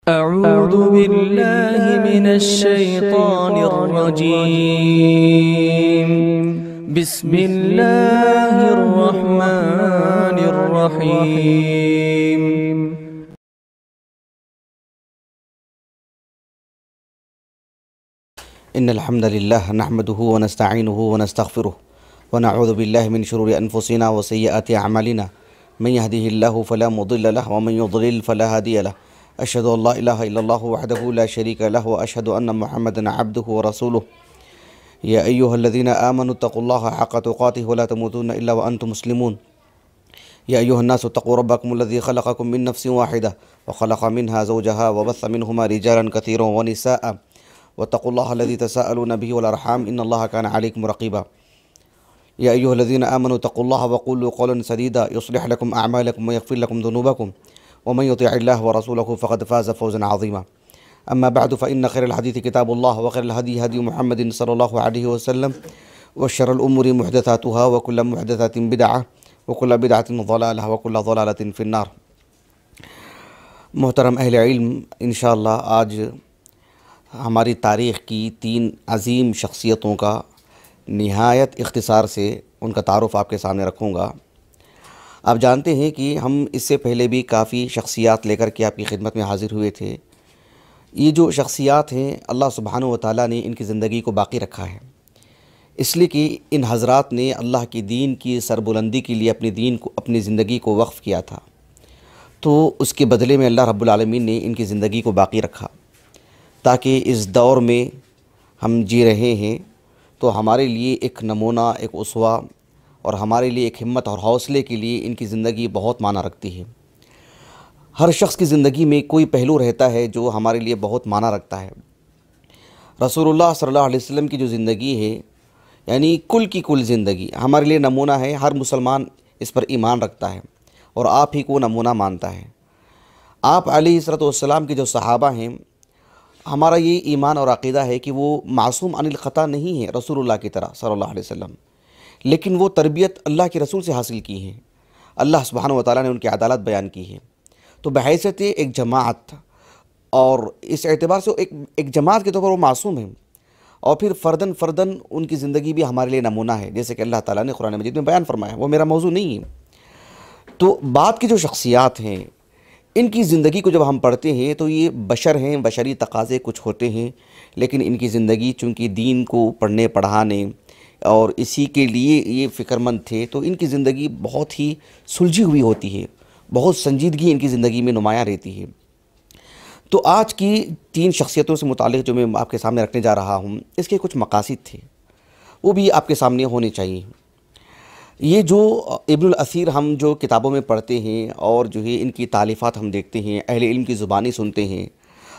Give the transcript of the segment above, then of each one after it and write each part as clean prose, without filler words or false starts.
अऊज़ु बिल्लाहि मिनश्शैतानिर्रजीम। बिस्मिल्लाहिर्रहमानिर्रहीम। इन्नल हम्दुलिल्लाह नहमदुहु व नस्तईनुहु व नस्तगफिरुह व नऊज़ु बिल्लाहि मिन शुरूरि अनफुसिना व सय्यिआति अअमालिना मन यहदिहिल्लाहु फला मुदिल्ल लहु व मन युद्लिल फला हादिय लहु अशहदु अल्ला इलाहा इल्लल्लाहु वहदहु ला शरीका लहु व अशहदु अन्न मुहम्मदन अब्दुहु व रसूलुहु या अय्युहल्लज़ीना आमनु तक़ुल्लाहा हक़्क़ तुक़ातिहि व ला तमूतुन्ना इल्ला व अन्तुम मुस्लिमून या अय्युहन्नासु तक़ू रब्बकुमुल्लज़ी ख़लक़कुम मिन नफ़्सिन वाहिदा व ख़लक़ मिन्हा ज़ौजहा व बस्स मिनहुमा रिजालन कसीरन व निसाअ वत्तक़ुल्लाह लज़ी तसाअलून बिही वल अरहाम इन्नल्लाह काना अलैकुम रक़ीबा या अय्युहल्लज़ीना आमनु तक़ुल्लाह व क़ूलू क़ौलन सदीदा युस्लिह लकुम अअमालकुम व यग़फ़िर लकुम ज़ुनूबकुम व मन युतिइल्लाह व रसूलहु फ़क़द फ़ाज़ फ़ौज़न अज़ीमा अम्मा बअदु फ़इन्न खैरल हदीथि किताबुल्लाह व खैरल हदी हदी मुहम्मदिन सल्लल्लाहु अलैहि वसल्लम व शर्रल उमूरि मुहदसातुहा व कुल्लु मुहदसातिन बिदअह व कुल्लु बिदअतिन ज़लालह व कुल्लु ज़लालतिन फ़िन्नार। मोहतरम अहले इल्म, इंशाअल्लाह आज हमारी तारीख़ की 3 अज़ीम शख्सियतों का निहायत इख्तिसार से उनका तारुफ़ आपके सामने रखूँगा। आप जानते हैं कि हम इससे पहले भी काफ़ी शख्सियात लेकर के आपकी खिदमत में हाज़िर हुए थे। ये जो शख्सियात हैं अल्लाह सुब्हानहु व तआला ने इनकी ज़िंदगी को बाक़ी रखा है, इसलिए कि इन हज़रात ने अल्लाह की दीन की सरबुलंदी के लिए अपनी ज़िंदगी को वक्फ़ किया था, तो उसके बदले में अल्लाह रब्बुल आलमीन ने इनकी ज़िंदगी को बाक़ी रखा ताकि इस दौर में हम जी रहे हैं तो हमारे लिए एक नमूना, एक उसवा और हमारे लिए एक हिम्मत और हौसले के लिए इनकी ज़िंदगी बहुत माना रखती है। हर शख्स की ज़िंदगी में कोई पहलू रहता है जो हमारे लिए बहुत माना रखता है। रसूलुल्लाह सल्लल्लाहु अलैहि वसल्लम की जो ज़िंदगी है, यानी कुल की कुल ज़िंदगी हमारे लिए नमूना है। हर मुसलमान इस पर ईमान रखता है और आप ही को नमूना मानता है। आप अलैहिस्सलातु वस्सलाम के जो सहाबा हैं, हमारा ये ईमान और अक़ीदा है कि वो मासूम अनिल ख़ता नहीं है रसूलुल्लाह की तरह सल्लल्लाहु अलैहि वसल्लम, लेकिन वो तरबियत अल्लाह के रसूल से हासिल की है। अल्लाह सुब्हानहु व तआला ने उनकी अदालत बयान की है। तो बहैसियत एक जमात और इस एतबार से एक जमात के तौर पर वो मासूम है और फिर फ़र्दन उनकी ज़िंदगी भी हमारे लिए नमूना है, जैसे कि अल्लाह ताला ने कुरान मजीद में बयान फरमाया। वो मेरा मौजू नहीं है। तो बात की जो शख्सियात हैं, इनकी ज़िंदगी को जब हम पढ़ते हैं तो ये बशर हैं, बशरी तकाज़े कुछ होते हैं, लेकिन इनकी ज़िंदगी चूँकि दीन को पढ़ने पढ़ाने और इसी के लिए ये फ़िक्रमंद थे, तो इनकी ज़िंदगी बहुत ही सुलझी हुई होती है, बहुत संजीदगी इनकी ज़िंदगी में नुमायाँ रहती है। तो आज की 3 शख्सियतों से मुताल्लिक़ जो मैं आपके सामने रखने जा रहा हूँ, इसके कुछ मकासिद थे, वो भी आपके सामने होने चाहिए। ये जो इब्नुल असीर हम जो किताबों में पढ़ते हैं और जो है इनकी तालीफ़ात हम देखते हैं, अहले इल्म की ज़ुबानी सुनते हैं,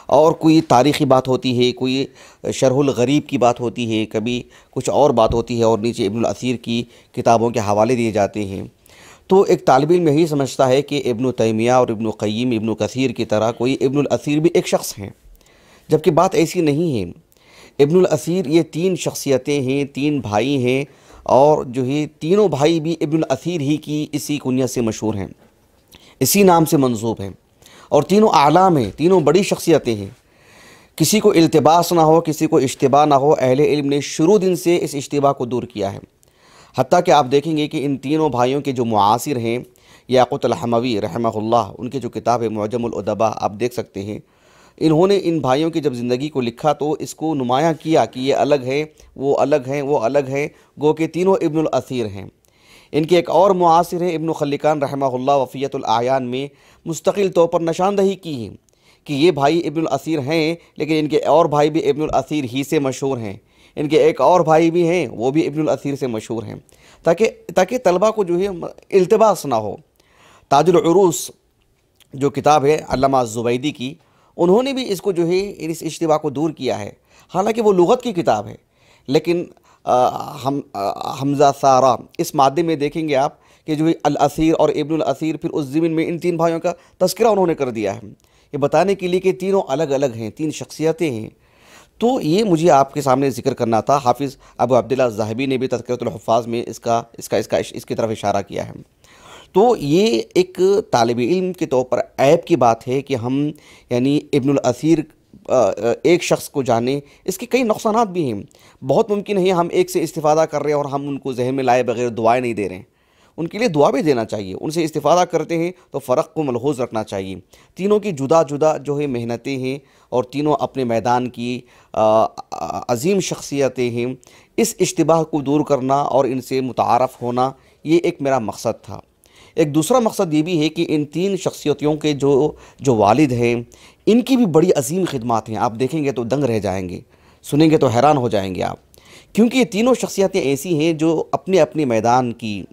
और कोई तारीख़ी बात होती है, कोई शरहुल गरीब की बात होती है, कभी कुछ और बात होती है और नीचे इब्नुल असीर की किताबों के हवाले दिए जाते हैं, तो एक तालिब इल्म यही समझता है कि इब्न तैमिया और इब्न क़य्यिम, इब्न कसीर की तरह कोई इब्नुल असीर भी एक शख्स हैं, जबकि बात ऐसी नहीं है। इब्नुल असीर ये 3 शख्सियतें हैं, 3 भाई हैं और जो है तीनों भाई भी इब्नुल असीर ही की इसी कुनियत से मशहूर हैं, इसी नाम से मंसूब हैं और तीनों आलाम हैं, तीनों बड़ी शख्सियतें हैं। किसी को इल्तिबास ना हो, किसी को इश्तिबा ना हो, अहले इल्म ने शुरू दिन से इस इश्तिबा को दूर किया है। हत्ता कि आप देखेंगे कि इन तीनों भाइयों के जो मुआसिर हैं, याक़ूत अल-हमावी रहमहुल्लाह, उनकी जो किताब है मुअज्जमुल उदबा, आप देख सकते हैं, इन्होंने इन भाइयों की जब ज़िंदगी को लिखा तो इसको नुमायाँ किया कि ये अलग है, वो अलग हैं, वो अलग है, गो के तीनों इब्नुल असीर हैं। इनके एक और मुआसिर हैं इब्न खल्लिकान रहमहुल्लाह, वफ़ियतुल आयान में मुस्तकिल तौर पर निशानदही की है कि ये भाई इब्नुल असीर हैं, लेकिन इनके और भाई भी इब्नुल असीर ही से मशहूर हैं। इनके एक और भाई भी हैं, वो भी इब्नुल असीर से मशहूर हैं, ताकि तलबा को जो है इल्तिबास ना हो। ताजुल उरूस जो किताब है अल्लामा ज़ुबैदी की, उन्होंने भी इसको जो है इस इश्तिबा को दूर किया है। हालांकि वो लुगत की किताब है, लेकिन हमज़ा सारा इस मादे में देखेंगे आप कि जो अल असीर और इब्नुल असीर, फिर उस ज़मीन में इन 3 भाइयों का तज़किरा उन्होंने कर दिया है, ये बताने के लिए कि तीनों अलग अलग हैं, 3 शख्सियतें हैं। तो ये मुझे आपके सामने ज़िक्र करना था। हाफिज़ अबू अब्दुल्लाह ज़ाहबी ने भी तज़किरतुल हुफ़्फ़ाज़ में इसकी तरफ इशारा किया है। तो ये एक तालिब इल्म के तौर पर ऐब की बात है कि हम यानी इब्नुल असीर एक शख्स को जाने, इसके कई नुकसानात भी हैं। बहुत मुमकिन है हम एक से इस्तिफ़ादा कर रहे हैं और हम उनको जहन में लाए बगैर दुआएं नहीं दे रहे हैं। उनके लिए दुआ भी देना चाहिए, उनसे इस्तिफ़ादा करते हैं तो फ़र्क को मलहूज़ रखना चाहिए। तीनों की जुदा जुदा जो है मेहनतें हैं और तीनों अपने मैदान की अज़ीम शख्सियतें हैं। इस इश्तिबाह को दूर करना और इनसे मुतारफ़ होना, ये एक मेरा मकसद था। एक दूसरा मकसद ये भी है कि इन तीन शख्सियतों के जो वालिद हैं, इनकी भी बड़ी अजीम खिदमात हैं। आप देखेंगे तो दंग रह जाएंगे, सुनेंगे तो हैरान हो जाएंगे आप, क्योंकि ये तीनों शख्सियतें ऐसी हैं जो अपने अपने मैदान की,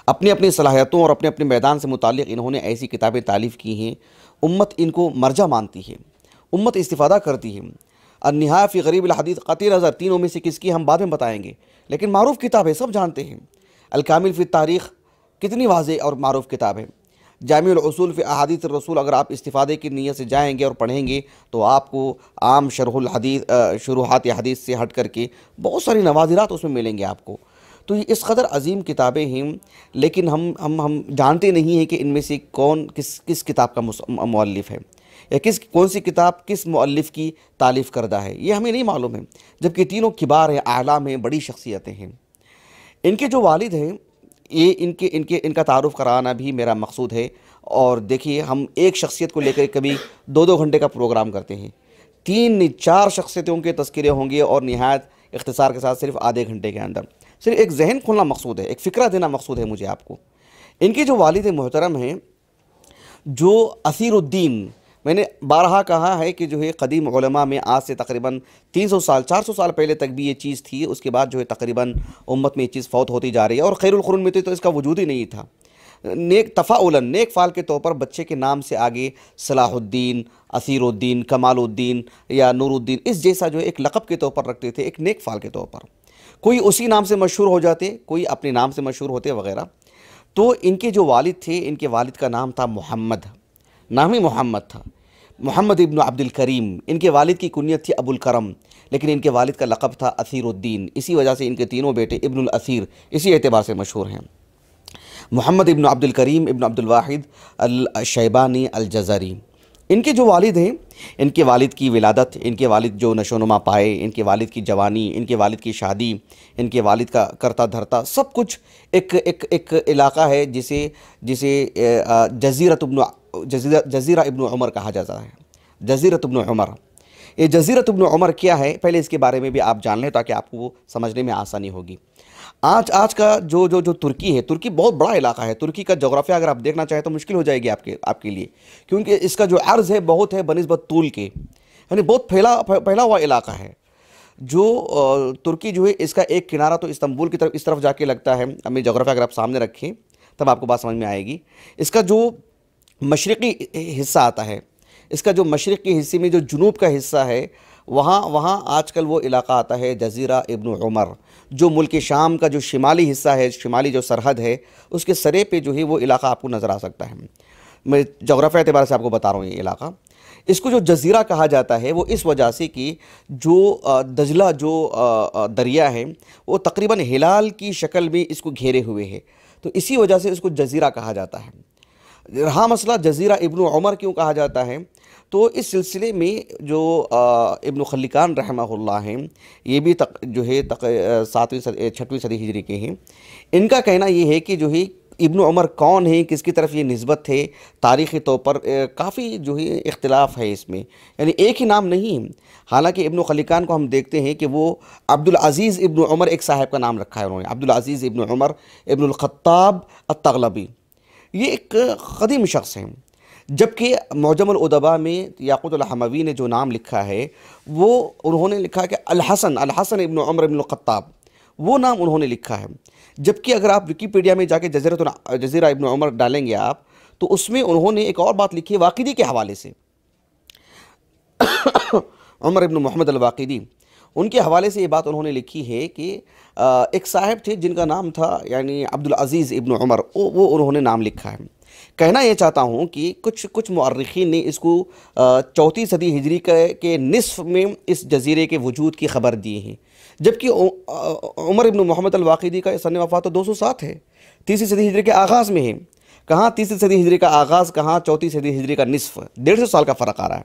अपनी अपनी सलाहियतों और अपने अपने मैदान से मुताल्लिक़ इन्होंने ऐसी किताबें तालीफ़ की हैं। उम्मत इनको मरजा मानती है, उम्मत इस्तिफ़ादा करती है। अन्निहाया फ़ी ग़रीब अल हदीस क़ती नज़र, तीनों में से किसकी हम बाद में बताएंगे, लेकिन मारूफ़ किताब है, सब जानते हैं। अल कामिल फ़ी तारीख़ कितनी वाज़ेह और मारूफ़ किताब है। जामिउल उसूल फ़ी अहादीस रसूल, अगर आप इस्तिफ़ादे की नीयत से जाएंगे और पढ़ेंगे तो आपको आम शरहुल हदीस शुरूहात हदीस से हट करके बहुत सारी नवाज़िरात उसमें मिलेंगे आपको। तो ये इस कदर अजीम किताबें हैं, लेकिन हम जानते नहीं हैं कि इनमें से कौन किस किताब का मुअल्लिफ़ है, या कौन सी किताब किस मुअल्लिफ़ की तालीफ़ करदा है, ये हमें नहीं मालूम है। जबकि तीनों किबार हैं, आलाम हैं, बड़ी शख्सियतें हैं। इनके जो वालिद हैं, ये इनका तारुफ़ कराना भी मेरा मकसूद है। और देखिए, हम एक शख्सियत को लेकर कभी 2-2 घंटे का प्रोग्राम करते हैं, 3-4 शख्सियतों के तज़किरे होंगे और निहायत इख्तिसार के साथ सिर्फ आधे घंटे के अंदर सिर्फ एक जहन खोलना मकसूद है, एक फ़िक्रा देना मकसूद है मुझे आपको। इनके जो वालिद मोहतरम हैं, जो असीरुद्दीन, मैंने बारहा कहा है कि जो है कदीम उलमा में आज से तकरीबन 300 साल 400 साल पहले तक भी ये चीज़ थी। उसके बाद जो है तकरीबन उम्मत में ये चीज़ फ़ौत होती जा रही है, और खैरुल कुरून में तो इसका वजूद ही नहीं था। नेक तफ़ाउलन, नेक फ़ाल के तौर पर बच्चे के नाम से आगे सलाहुद्दीन, असीरुद्दीन, कमालुद्दीन या नूरुद्दीन, इस जैसा जो है एक लक़ब के तौर पर रखते थे, एक नेक फ़ाल के तौर पर। कोई उसी नाम से मशहूर हो जाते, कोई अपने नाम से मशहूर होते वगैरह। तो इनके जो वालिद थे, इनके वालिद का नाम था मोहम्मद, नाम ही मोहम्मद था, मोहम्मद इब्न अब्दुल करीम। इनके वालिद की कुनियत थी अबुल करम, लेकिन इनके वालिद का लक़ब था असीरुद्दीन। इसी वजह से इनके तीनों बेटे इब्नुल असीर इसी एतबार से मशहूर हैं। मोहम्मद इब्न अब्दुल करीम इब्न अब्दुल वाहिद अल शैबानी अल जज़री, इनके जो वालिद हैं, इनके वालिद की विलादत, इनके वालिद जो नशोनुमा पाए, इनके वालिद की जवानी, इनके वालिद की शादी, इनके वालिद का करता धरता, सब कुछ एक इलाक़ा है जिसे जज़ीरा इब्न उमर कहा जाता है। जज़ीरत इब्न उमर, ये जज़ीरत इब्न उमर क्या है, पहले इसके बारे में भी आप जान लें ताकि आपको समझने में आसानी होगी। आज का जो तुर्की है, तुर्की बहुत बड़ा इलाका है। तुर्की का जोग्राफिया अगर आप देखना चाहें तो मुश्किल हो जाएगी आपके लिए, क्योंकि इसका जो अर्ज़ है बहुत है बनिस्बत तूल के, यानी बहुत फैला हुआ इलाका है। जो तुर्की जो है, इसका एक किनारा तो इस्तांबुल की तरफ इस तरफ जाके लगता है। अपनी जोग्राफिया अगर आप सामने रखें तब आपको बात समझ में आएगी। इसका जो मशरक़ी हिस्सा आता है, इसका जो मशरक़ी हिस्से में जो जुनूब का हिस्सा है, वहाँ आजकल वो इलाका आता है जज़ीरा इब्न उमर। जो मुल्क शाम का जो शिमाली हिस्सा है, शिमाली जो सरहद है, उसके सरे पे जो है वो इलाका आपको नज़र आ सकता है। मैं जोग्राफिया एतबार से आपको बता रहा हूँ ये इलाका। इसको जो जज़ीरा कहा जाता है वो इस वजह से कि जो दजला जो दरिया है वो तकरीबन हिलाल की शक्ल में इसको घेरे हुए है, तो इसी वजह से इसको जज़ीरा कहा जाता है। रहा मसला जज़ीरा इब्न उमर क्यों कहा जाता है, तो इस सिलसिले में जो इब्न खल्लिकान रहमहुल्लाह हैं, ये भी जो है 6वीं सदी हिजरी के हैं। इनका कहना ये है कि जो है इब्न उमर कौन है, किसकी तरफ ये निस्बत थे, तारीख़ी तौर पर काफ़ी जो है इख्तिलाफ़ है इसमें, यानी एक ही नाम नहीं। हालांकि इब्न खल्लिकान को हम देखते हैं कि वो अब्दुल अज़ीज़ इब्न उमर एक साहब का नाम रखा है उन्होंने, अब्दुल अज़ीज़ इब्न उमर इब्नुल ख़त्ताब अत-तग़लबी, ये एक क़दीम शख्स हैं। जबकि मुअजमुल उदबा में याक़ूत अल-हमावी ने जो नाम लिखा है वो उन्होंने लिखा कि अल हसन इब्न उमर इब्नुल ख़त्ताब, वो नाम उन्होंने लिखा है। जबकि अगर आप विकीपीडिया में जाके जज़ीरा इब्न उमर डालेंगे आप, तो उसमें उन्होंने एक और बात लिखी है वाक़िदी के हवाले से। उमर इब्न मोहम्मद अल-वाक़िदी, उनके हवाले से ये बात उन्होंने लिखी है कि एक साहब थे जिनका नाम था यानी अब्दुल अज़ीज़ इब्न उमर, वो उन्होंने नाम लिखा है। कहना ये चाहता हूँ कि कुछ मुअर्रिखीन ने इसको 4वीं सदी हिजरी के निस्फ़ में इस जज़ीरे के वजूद की ख़बर दी है, जबकि उमर इब्न मोहम्मद अल-वाक़िदी का सन वफ़ात तो 207 है। तीसरी सदी हिजरी के आगाज़ में है। कहाँ तीसरी सदी हिजरी का आगाज़, कहाँ चौथी सदी हिजरी का निसफ, 150 साल का फ़र्क आ रहा है।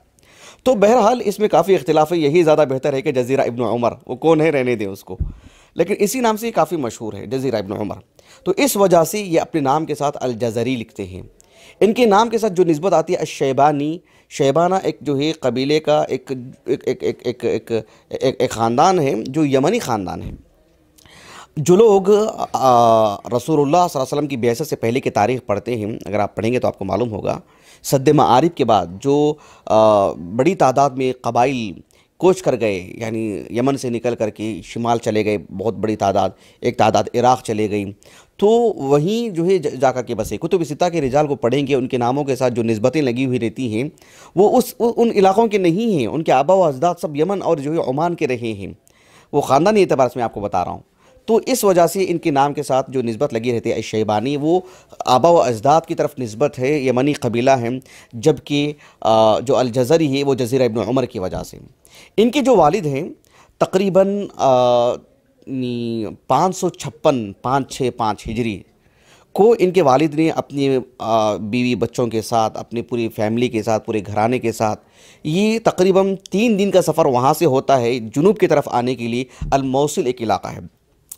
तो बहरहाल इसमें काफ़ी इख्तिलाफ है, यही ज़्यादा बेहतर है कि जज़ीरा इब्न उमर, वो कौन है रहने दें उसको, लेकिन इसी नाम से ये काफ़ी मशहूर है, जज़ीरा इब्न उमर। तो इस वजह से ये अपने नाम के साथ अल जज़री लिखते हैं। इनके नाम के साथ जो निस्बत आती है अश-शैबानी, शैबाना एक जो है कबीले का एक एक एक एक एक एक, एक, एक ख़ानदान है जो यमनी ख़ानदान है। जो लोग रसूलुल्लाह सल्लल्लाहु अलैहि वसल्लम की बिअसत से पहले की तारीख़ पढ़ते हैं, अगर आप पढ़ेंगे तो आपको मालूम होगा, सद्दे मआरिफ के बाद जो बड़ी तादाद में कबाइल कोच कर गए, यानी यमन से निकल कर के शिमाल चले गए, बहुत बड़ी तादाद, एक तादाद इराक़ चले गई, तो वहीं जो है जाकर के बसे। कुतुब सित्ता के रिजाल को पढ़ेंगे, उनके नामों के साथ जो निस्बतें लगी हुई रहती हैं वो उन इलाक़ों के नहीं हैं, उनके आबा व अजदाद सब यमन और जो है ओमान के रहे हैं, वो ख़ानदानी एतबार से मैं आपको बता रहा हूँ। तो इस वजह से इनके नाम के साथ जो निस्बत लगी रहती है शैबानी, वो आबा व अजदाद की तरफ निस्बत है, यमनी कबीला है, जबकि जो अल जज़री है वो जज़ीरा इब्न उमर की वजह से। इनके जो वालिद हैं तकरीबन 556 हिजरी को इनके वालिद ने अपनी बीवी बच्चों के साथ, अपनी पूरी फैमिली के साथ, पूरे घराने के साथ, ये तकरीबन 3 दिन का सफ़र वहाँ से होता है जुनूब की तरफ आने के लिए। अल मौसिल एक इलाका है,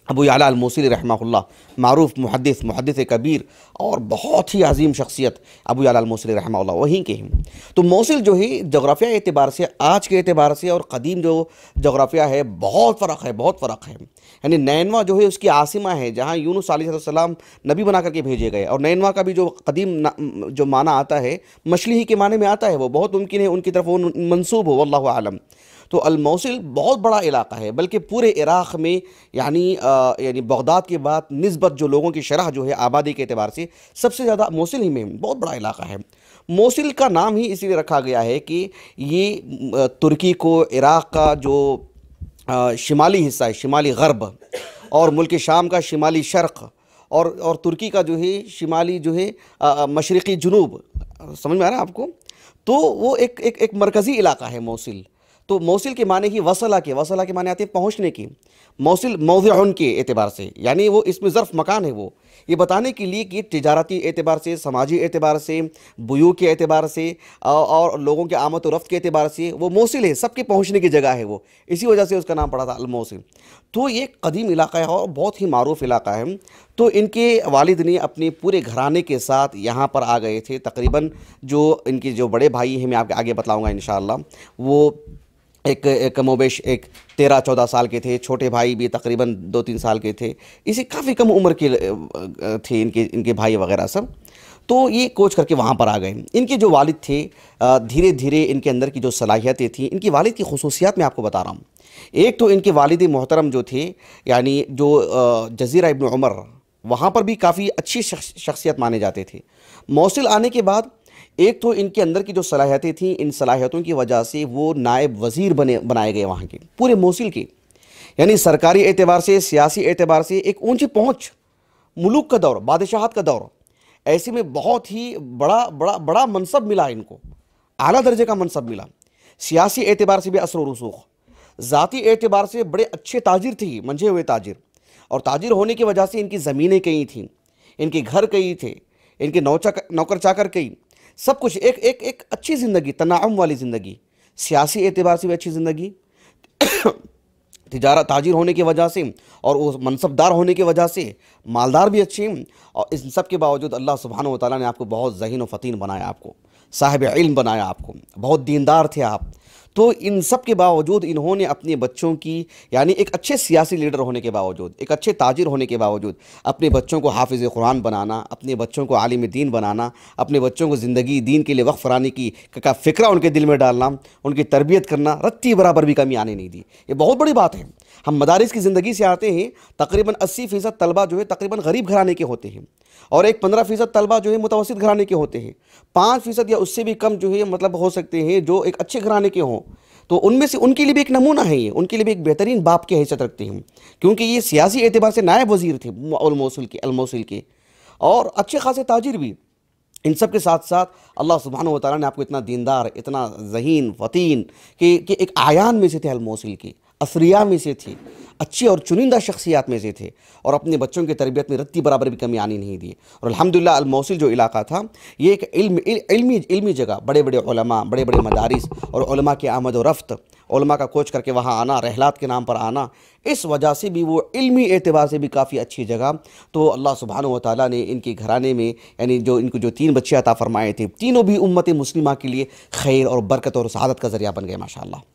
अबू याला अल मौसिली रहमहुल्लाह, मारूफ मुहद्दिस कबीर और बहुत ही अजीम शख्सियत अबू याला अल मौसिली रहमहुल्लाह वहीं के हैं। तो मौसिल जो है जोग्राफिया एतबार से, आज के एतबार से और क़दीम जो जोग्राफिया है, बहुत फ़र्क है, बहुत फ़र्क है। यानी नैनवा जो है उसकी आसिमा है, जहाँ यूनुस अलैहिस्सलाम नबी बना करके भेजे गए, और नैनवा का भी जो कदीम जो माना आता है मछली ही के माने में आता है, वो बहुत मुमकिन है उनकी तरफ वो मंसूब हो, वल्लाहु आलम। तो अल मौसिल बहुत बड़ा इलाका है, बल्कि पूरे इराक़ में यानी बगदाद के बाद निस्बत जो लोगों की शरह जो है आबादी के एतबार से सबसे ज़्यादा मौसिल ही में, बहुत बड़ा इलाका है। मौसिल का नाम ही इसीलिए रखा गया है कि ये तुर्की को, इराक़ का जो शिमाली हिस्सा है, शिमाली गरब, और मुल्क शाम का शिमाली शर्क़, और तुर्की का जो है शिमाली जो है मशरक़ी जुनूब, समझ में आ रहा है आपको? तो वो एक मरकज़ी इलाका है मौसिल। तो मौसिल के माने ही वसला के माने आते हैं पहुँचने की। मौसिल मौज़िउन के एतबार से, यानी वो इसमें ज़र्फ़ मकान है, वो ये बताने के लिए कि तिजारती एतबार से, समाजी एतबार से, बुयू के एतबार से और लोगों के आमद व रफ्त के एतबार से वो मौसिल है, सबके पहुँचने की जगह है वो, इसी वजह से उसका नाम पड़ा था अल मौसिल। तो ये कदीम इलाका है और बहुत ही मारूफ इलाका है। तो इनके वालिद ने अपने पूरे घराने के साथ यहाँ पर आ गए थे। तकरीबन जो इनके जो बड़े भाई हैं, मैं आपके आगे बतलाऊँगा इंशाअल्लाह, वो एक कमोबेश एक 13-14 साल के थे, छोटे भाई भी तकरीबन 2-3 साल के थे, इसे काफ़ी कम उम्र के थे इनके भाई वगैरह सब। तो ये कोच करके वहाँ पर आ गए। इनके जो वालिद थे, धीरे धीरे इनके अंदर की जो सलाहियतें थी, इनकी वालिद की खुसूसियात मैं आपको बता रहा हूँ। एक तो इनके वालिद मोहतरम जो थे, यानी जो जज़ीरा इब्न उमर, वहाँ पर भी काफ़ी अच्छी शख्सियत माने जाते थे। मौसिल आने के बाद एक तो इनके अंदर की जो सलाहियतें थीं, इन सलाहियतों की वजह से वो नायब वज़ीर बनाए गए वहाँ के, पूरे मौसिल के, यानी सरकारी एतबार से, सियासी एतबार से एक ऊंची पहुँच, मुलूक का दौर, बादशाहत का दौर। ऐसे में बहुत ही बड़ा मनसब मिला इनको, आला दर्जे का मनसब मिला। सियासी एतबार से भी असर व रसूख, ज़ाती एतबार से बड़े अच्छे ताजिर थे, मंझे हुए ताजिर, और ताजिर होने की वजह से इनकी ज़मीनें कई थीं, इनके घर कई थे, इनके नौकर चाकर कई, सब कुछ एक अच्छी ज़िंदगी, तनाउम वाली ज़िंदगी, सियासी एतबार से भी अच्छी ज़िंदगी, तिजारत ताजिर होने की वजह से और वो मनसबदार होने की वजह से मालदार भी अच्छे हैं। और इस सब के बावजूद अल्लाह सुब्हानहू व तआला ने आपको बहुत ज़हीन व फ़तीन बनाया, आपको साहिब इल्म बनाया, आपको बहुत दीनदार थे आप। तो इन सब के बावजूद इन्होंने अपने बच्चों की, यानी एक अच्छे सियासी लीडर होने के बावजूद, एक अच्छे ताजिर होने के बावजूद, अपने बच्चों को हाफिज़ कुरान बनाना, अपने बच्चों को आलिम दीन बनाना, अपने बच्चों को ज़िंदगी दीन के लिए वक्फ़ कराने की का फ़िक्रा उनके दिल में डालना, उनकी तरबियत करना, रत्ती बराबर भी कमी आने नहीं दी। ये बहुत बड़ी बात है। हम मदारिस की ज़िंदगी से आते हैं, तकरीबन 80% तलबा जो है तकरीबन गरीब घराने के होते हैं, और एक 15% तलबा जो है मुतवस्सित घराने के होते हैं, 5% या उससे भी कम जो है मतलब हो सकते हैं जो एक अच्छे घराने के हों। तो उनमें से उनके लिए भी एक नमूना है, ये उनके लिए भी एक बेहतरीन बाप की हैसियत रखते हैं, क्योंकि ये सियासी एतबार से नायब वज़ीर थे अल-मौसिल के, और अच्छे खासे ताजिर भी। इन सब के साथ साथ अल्लाह सुब्हानहू व तआला ने आपको इतना दीनदार, इतना ज़हीन फ़तीन कि एक आयान में से थे अल-मौसिल के, असरिया में से थे, अच्छी और चुनिंदा शख्सियात में से थे, और अपने बच्चों की तरबियत में रत्ती बराबर भी कमी आनी नहीं दी। और अल्हम्दुलिल्लाह अल-मौसिल जो इलाका था, ये एक इल्मी जगह, बड़े बड़े उलमा, बड़े बड़े मदारिस और उलमा की आमद व रफ्त, उलमा का कोच करके वहाँ आना, रहलात के नाम पर आना, इस वजह से भी वो इल्मी एतबार से भी काफ़ी अच्छी जगह। तो अल्लाह सुब्हानहू व तआला ने इनके घराने में, यानी जो इनको जो 3 बच्चे अता फरमाए थे, तीनों भी उम्मत मुस्लिमा के लिए खैर और बरकत और सआदत का ज़रिया बन गए माशाअल्लाह।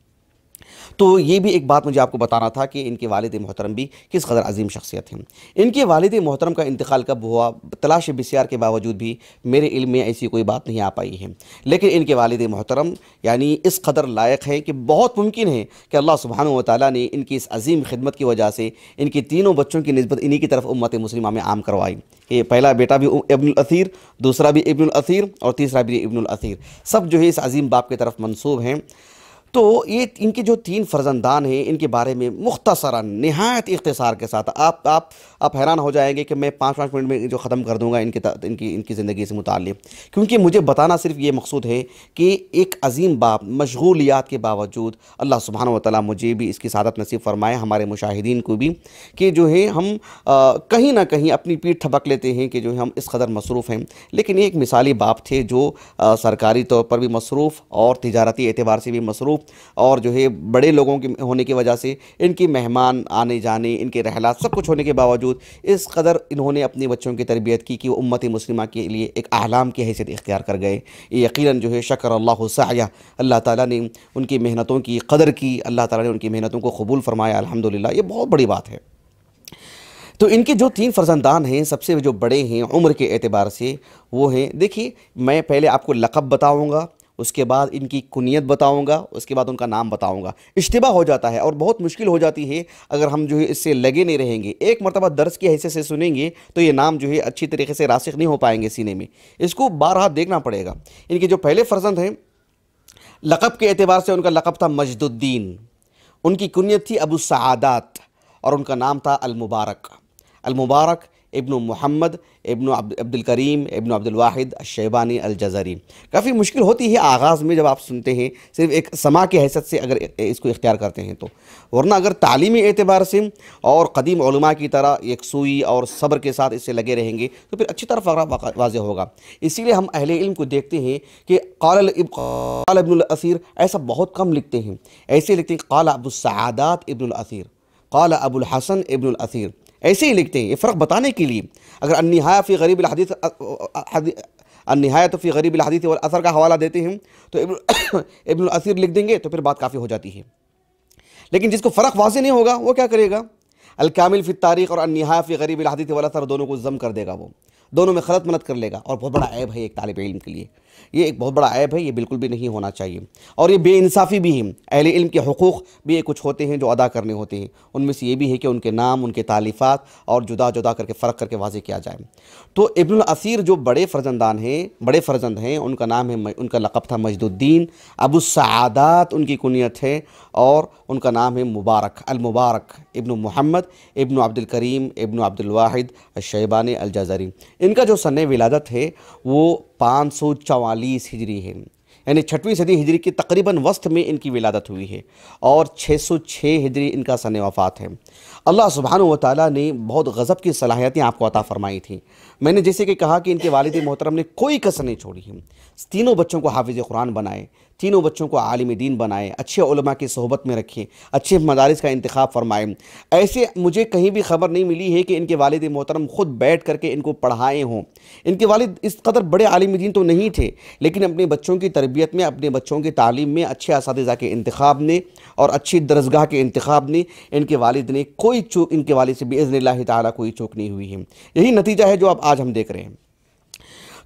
तो ये भी एक बात मुझे आपको बताना था कि इनके वालिद मोहतरम भी किस कदर अजीम शख्सियत हैं। इनके वालिद मोहतरम का इंतकाल कब हुआ, तलाश बिस्यार के बावजूद भी मेरे इल्म में ऐसी कोई बात नहीं आ पाई है, लेकिन इनके वालिद मोहतरम यानी इस कदर लायक हैं कि बहुत मुमकिन है कि अल्लाह सुब्हानहू व तआला ने इनकी इस अजीम खिदमत की वजह से इनके तीनों बच्चों की निस्बत इन्हीं की तरफ उम्मत मुस्लिमा में आम करवाई। ये पहला बेटा भी इब्नुल असीर, दूसरा भी इब्नुल असीर और तीसरा भी इब्नुल असीर, सब जो है इस अजीम बाप की तरफ मंसूब हैं। तो ये इनके जो 3 फर्जंदान हैं, इनके बारे में मुख्तसरन नहायत इख्तिसार के साथ आप हैरान हो जाएंगे कि मैं 5-5 मिनट में जो ख़त्म कर दूंगा इनकी ज़िंदगी से मुताल्लिक़, क्योंकि मुझे बताना सिर्फ ये मकसूद है कि एक अजीम बाप मशगूलियात के बावजूद अल्लाह सुब्हानहू व तआला मुझे भी इसकी सादत नसीब फरमाए, हमारे मुशाहिदीन को भी, कि जो है हम कहीं ना कहीं अपनी पीठ थपक लेते हैं कि जो है हम इस कदर मसरूफ़ हैं, लेकिन एक मिसाली बाप थे जो सरकारी तौर पर भी मसरूफ़ और तिजारती एतबार से भी मसरूफ़, और जो है बड़े लोगों के होने की वजह से इनकी मेहमान आने जाने, इनके रहलात सब कुछ होने के बावजूद इस कदर इन्होंने अपने बच्चों की तरबियत की कि वो उम्मत मुस्लिमा के लिए एक आलाम की हैसियत इख्तियार कर गए। ये यकीनन जो है शकर अल्लाह सअयह, अल्लाह ताला ने उनकी मेहनतों की कदर की, अल्लाह ताला ने उनकी मेहनतों को कबूल फरमाया, अल्हम्दुलिल्लाह, ये बहुत बड़ी बात है। तो इनके जो 3 फर्जंदान हैं, सबसे जो बड़े हैं उम्र के एतबार से, वो हैं, देखिए मैं पहले आपको लक़ब बताऊँगा, उसके बाद इनकी कुनियत बताऊंगा, उसके बाद उनका नाम बताऊंगा। इश्तिबा हो जाता है और बहुत मुश्किल हो जाती है अगर हम जो है इससे लगे नहीं रहेंगे, एक मरतबा दर्स की हैसियत से सुनेंगे तो ये नाम जो है अच्छी तरीके से रासिख नहीं हो पाएंगे सीने में, इसको बारहा देखना पड़ेगा। इनके जो पहले फर्जंद हैं, लक़ब के एतबार से उनका लक़ब था मजदुद्दीन, उनकी कुनियत थी अबू सआदात, और उनका नाम था अल-मुबारक। अल-मुबारक इब्नु मोहम्मद इब्नु अब्दुल करीम इब्नु अब्दुल वाहिद अश-शैबानी अल-जज़री। काफ़ी मुश्किल होती है आगाज़ में जब आप सुनते हैं, सिर्फ एक समा की हैसियत से अगर इसको इख्तियार करते हैं तो, वरना अगर तालीमी एतबार से और क़दीम उलमा की तरह यकसुई और सब्र के साथ इससे लगे रहेंगे तो फिर अच्छी तरह वाज़ेह होगा। इसीलिए हम अहले इल्म को देखते हैं कि क़ाल इब्नुल असीर ऐसा बहुत कम लिखते हैं, ऐसे लिखते हैं क़ाल अबू सआदात इब्नुल असीर, क़ाल अबुल हसन इब्नुल असीर, ऐसे ही लिखते हैं। ये फ़र्क बताने के लिए अगर अन्निहाया फ़ी ग़रीब अल-हदीस अन्निहायत फ़ी ग़रीब अल-हदीस वल असर का हवाला देते हैं तो इब्नुल असीर लिख देंगे तो फिर बात काफ़ी हो जाती है। लेकिन जिसको फ़र्क वाज़ेह नहीं होगा वो क्या करेगा, अल-कामिल फ़ी तारीख़ और अन्निहाया फ़ी ग़रीब अल-हदीस वल असर दोनों को ज़म कर देगा, वो दोनों में खलत मलत कर लेगा, और बहुत बड़ा ऐब है एक तालिब इल्म के लिए, ये एक बहुत बड़ा ऐब है, ये बिल्कुल भी नहीं होना चाहिए। और ये बेइंसाफ़ी भी है, अहले इल्म के हुकूक़ भी कुछ होते हैं जो अदा करने होते हैं, उनमें से ये भी है कि उनके नाम, उनके तालीफ़ात और जुदा जुदा करके फ़र्क करके वाज़ेह किया जाए। तो इब्नुल असीर जो बड़े फ़र्जंद हैं, उनका नाम है, उनका लक़ब था मजदुद्दीन, अबू सआदात उनकी कुनियत है, और उनका नाम है मुबारक, अल-मुबारक इब्नु मोहम्मद इब्नु अब्दुल करीम इब्नु अब्दुल वाहिद अश-शैबानी अल-जज़री। इनका जो सन्ने विलादत है वो 544 हिजरी है, यानी 6वीं सदी हिजरी की तकरीबन वस्त में इनकी विलादत हुई है, और 606 हिजरी इनका सन्ने वफ़ात है। अल्लाह सुब्हानहू व तआला ने बहुत गज़ब की सलाहियतें आपको अता फ़रमाई थी। मैंने जैसे कि कहा कि इनके वालिद मोहतरम ने कोई कसर नहीं छोड़ी है, तीनों बच्चों को हाफिज़ कुरान बनाए, तीनों बच्चों को आलिम दीन बनाए, अच्छे उलमा की सोहबत में रखे, अच्छे मदारिस का इंतखाब फरमाए। ऐसे मुझे कहीं भी ख़बर नहीं मिली है कि इनके वालिद मोहतरम ख़ुद बैठ करके इनको पढ़ाए हों। इनके वालिद इस कदर बड़े आलिम दीन तो नहीं थे, लेकिन अपने बच्चों की तरबियत में, अपने बच्चों की तालीम में, अच्छे असातिज़ा के इंतखाब ने और अच्छी दरसगाह के इंतखाब ने इनके वालिद ने कोई चूक, इनके वालिद से बिइज़्निल्लाह ताला कोई चूक नहीं हुई है। यही नतीजा है जो अब आज हम देख रहे हैं।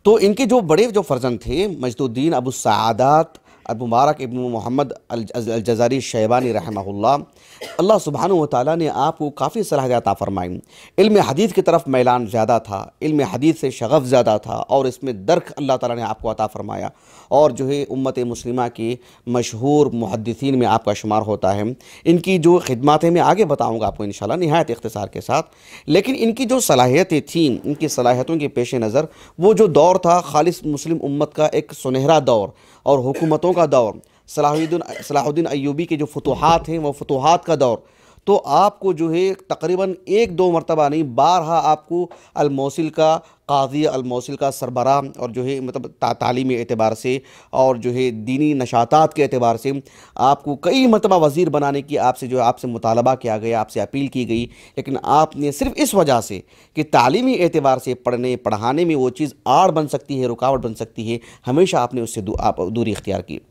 तो इनके जो बड़े जो फर्जंद थे, मजदुद्दीन अबू सआदात अल-मुबारक इब्नु मोहम्मद अल-जज़री शैबानी रहमहुल्लाह, अल्लाह सुब्हानहू व तआला ने आपको काफ़ी सलाहियत अता फ़रमाई। इल्म हदीस की तरफ मैलान ज़्यादा था, इल्म हदीस से शगफ़ ज़्यादा था, और इसमें दर्क अल्लाह ताला ने आपको अता फ़रमाया, और जो है उम्मत मुस्लिमा के मशहूर मुहद्दिसीन में आपका शुमार होता है। इनकी जो खिदमत है मैं आगे बताऊँगा आपको इंशाअल्लाह निहायत इख्तिसार के साथ, लेकिन इनकी जो सलाहियतें थीं, इनकी सलाहियतों के पेश नज़र वो जो दौर था खालिस मुस्लिम उम्मत का एक सुनहरा दौर और हुकूमतों का दौर, सलाहुद्दीन अय्यूबी के जो फतूहात हैं, वो फतूहात का दौर, तो आपको जो है तकरीबन एक दो मरतबा नहीं, बारहा आपको अल-मौसिल का काज़ी, अल-मौसिल का सरबराह, और जो है मतलब तालीमी एतबार से और जो है दीनी नशातात के एतबार से आपको कई मरतबा वज़ीर बनाने की आपसे जो है आपसे मुतालबा किया गया, आपसे अपील की गई। लेकिन आपने सिर्फ इस वजह से कि तालीमी एतबार से पढ़ने पढ़ाने में वो चीज़ आड़ बन सकती है, रुकावट बन सकती है, हमेशा आपने उससे आप दूरी इख्तियार की।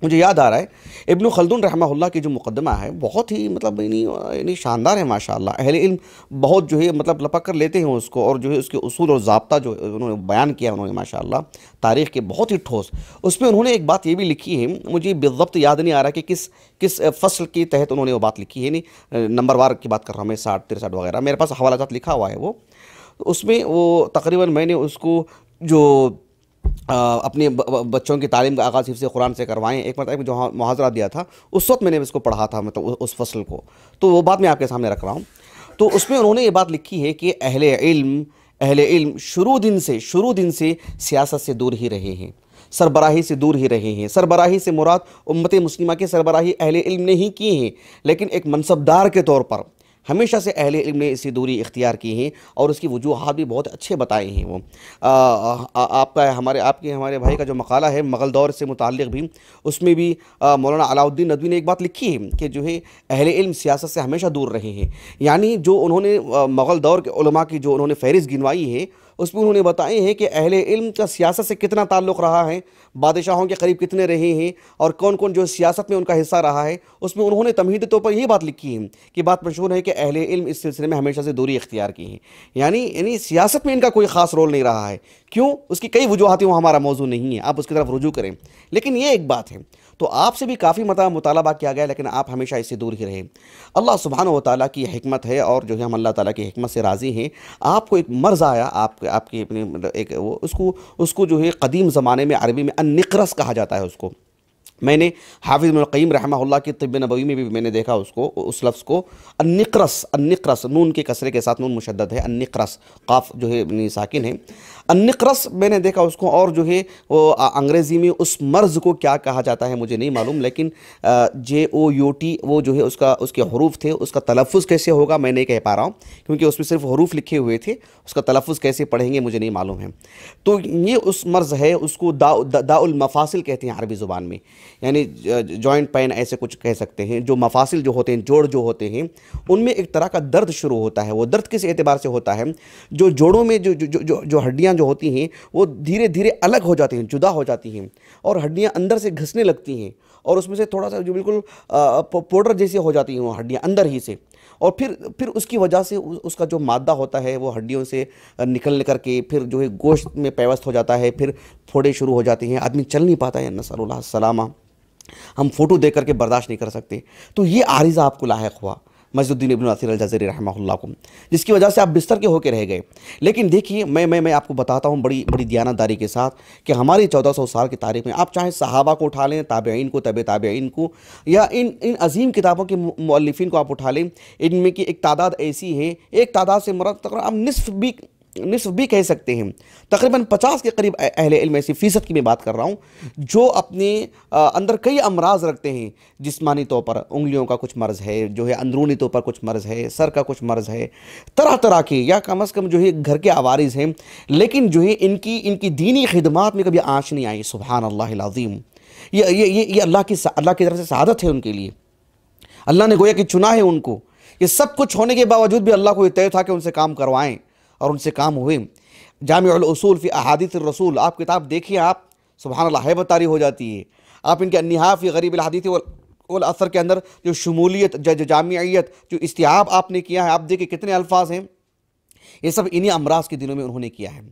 मुझे याद आ रहा है इब्न खल्दून रहमहुल्लाह की जो मुकदमा है, बहुत ही मतलब यानी शानदार है माशाअल्लाह। अहले इल्म बहुत जो है मतलब लपक कर लेते हैं उसको, और जो है उसके उसूल और ज़ाब्ता जो उन्होंने बयान किया उन्होंने माशाअल्लाह तारीख़ के बहुत ही ठोस। उसमें उन्होंने एक बात ये भी लिखी है, मुझे बिल्ज़ब्त याद नहीं आ रहा कि किस फ़सल के तहत उन्होंने वो बात लिखी है, नहीं नंबर वार की बात कर रहा हूँ मैं, 60-63 वगैरह, मेरे पास हवालाजात लिखा हुआ है वो। उसमें वो तकरीबन मैंने उसको जो अपने बच्चों की तालीम का आगाज़ हिफ्ज़ कुरान से करवाएं, एक मतलब जो मुहाज़रा दिया था उस वक्त मैंने इसको पढ़ा था, मतलब उस फसल को, तो वो बात मैं आपके सामने रख रहा हूँ। तो उसमें उन्होंने ये बात लिखी है कि अहले इल्म शुरू दिन से सियासत से दूर ही रहे हैं, सरबराही से दूर ही रहे हैं। सरबराही से मुराद उम्मत मुस्लिमा की सरबराही अहले इल्म ने ही की है, लेकिन एक मनसबदार के तौर पर हमेशा से अहले इल्म ने इससे दूरी इख्तियार की है, और उसकी वजूहात भी बहुत अच्छे बताए हैं। वो हमारे भाई का जो मकाला है मुग़ल दौर से मुताल्लिक़ भी, उसमें भी मौलाना अलाउद्दीन नदवी ने एक बात लिखी है कि जो है अहले इल्म सियासत से हमेशा दूर रहे हैं। यानी जो उन्होंने मुग़ल दौर के उलमा की जो उन्होंने फ़हरिस्त गिनवाई है, उसमें उन्होंने बताए हैं कि अहले इल्म का सियासत से कितना ताल्लुक़ रहा है, बादशाहों के करीब कितने रहे हैं, और कौन कौन जो सियासत में उनका हिस्सा रहा है। उसमें उन्होंने तमहीदी तौर पर यही बात लिखी है कि बात मशहूर है कि अहले इल्म इस सिलसिले में हमेशा से दूरी इख्तियार की है। यानी सियासत में इनका कोई ख़ास रोल नहीं रहा है। क्यों? उसकी कई वजूहातें, वो हमारा मौजू नहीं है, आप उसकी तरफ रुजू करें। लेकिन ये एक बात है, तो आपसे भी काफ़ी मुतालबा किया गया, लेकिन आप हमेशा इससे दूर ही रहे। अल्लाह सुब्हानहू व तआला की हिकमत है, और जो है हम अल्लाह ताला की हिकमत से राज़ी हैं। आपको एक मर्ज़ आया, आपके अपने मतलब एक वो उसको जो है क़दीम ज़माने में अरबी में अन-निक़रस कहा जाता है उसको। मैंने हाफिज़ इब्नुल क़य्यिम रहमहुल्लाह की तिब्ब नबवी में भी मैंने देखा उसको, उस लफ्ज़ को अन-निक़रस, नून के कसरे के साथ, नून मुशद्दद है, अन-निक़रस, क़ाफ़ जो है साकिन है, अन-निक़रस मैंने देखा उसको। और जो है वो अंग्रेज़ी में उस मर्ज़ को क्या कहा जाता है मुझे नहीं मालूम, लेकिन JOUT वो जो है उसके हरूफ थे, उसका तलफ़्फ़ुज़ कैसे होगा मैं नहीं कह पा रहा हूँ, क्योंकि उसमें सिर्फ हरूफ लिखे हुए थे, उसका तलफ़्फ़ुज़ कैसे पढ़ेंगे मुझे नहीं मालूम है। तो ये उस मर्ज़ है, उसको दाउल मफ़ासिल कहते हैं अरबी ज़ुबान में, यानी जॉइंट पेन ऐसे कुछ कह सकते हैं। जो मफासिल जो होते हैं, जोड़ जो होते हैं, उनमें एक तरह का दर्द शुरू होता है। वो दर्द किस एतबार से होता है, जो जोड़ों में जो हड्डियाँ जो होती हैं वो धीरे धीरे अलग हो जाती हैं, जुदा हो जाती हैं, और हड्डियाँ अंदर से घिसने लगती हैं, और उसमें से थोड़ा सा जो बिल्कुल पाउडर जैसी हो जाती हैं वो हड्डियाँ अंदर ही से। और फिर उसकी वजह से उसका जो मादा होता है वो हड्डियों से निकल करके फिर जो है गोश्त में पेवस्त हो जाता है, फिर फोड़े शुरू हो जाते हैं, आदमी चल नहीं पाता है, नसअल्लाह सलामा। हम फ़ोटो देख करके बर्दाश्त नहीं कर सकते। तो ये आरिज़ा आपको लाहिक हुआ मजदुद्दीन इब्न असीर अल-जज़री रहमहुल्लाह को, जिसकी वजह से आप बिस्तर के होके रह गए। लेकिन देखिए, मैं आपको बताता हूँ बड़ी बड़ी दियानतदारी के साथ कि हमारी 1400 साल की तारीख़ में आप चाहे सहाबा को उठा लें, ताबईन को, तबे ताबईन को, या इन अजीम किताबों के मुअल्लिफ़ीन को आप उठा लें, इनमें की एक तादाद ऐसी है, एक तादाद से मुराद तकरीबन आप निस्फ भी कह सकते हैं, तकरीबन 50 के करीब अहले इल्म ऐसी फ़ीसद की मैं बात कर रहा हूँ, जो अपने अंदर कई अमराज रखते हैं। जिस्मानी तौर पर उंगलियों का कुछ मर्ज़ है, जो है अंदरूनी तौर पर कुछ मर्ज़ है, सर का कुछ मर्ज़ है, तरह तरह के, या कम अज़ कम जो है घर के आवारिज़ हैं, लेकिन जो है इनकी दीनी खिदमात में कभी आँच नहीं आई। सुबहान अल्लाहिल अज़ीम। ये अल्लाह की तरफ से सआदत है उनके लिए। अल्लाह ने गोया कि चुना है उनको। ये सब कुछ होने के बावजूद भी अल्लाह को तय था कि उनसे काम करवाएं, और उनसे काम हुए। जामिउल उसूल फ़ी अहादीस रसूल, आप किताब देखिए, आप सुभान अल्लाह हैबत तारी हो जाती है। आप इनके अन्निहा फ़ी गरीब अल-हदीस वल असर के अंदर जो शुमूलियत, जामियत, जो इस्तिआब आपने किया है, आप देखिए कितने अल्फाज हैं। ये सब इन्हीं अमराज के दिनों में उन्होंने किया है।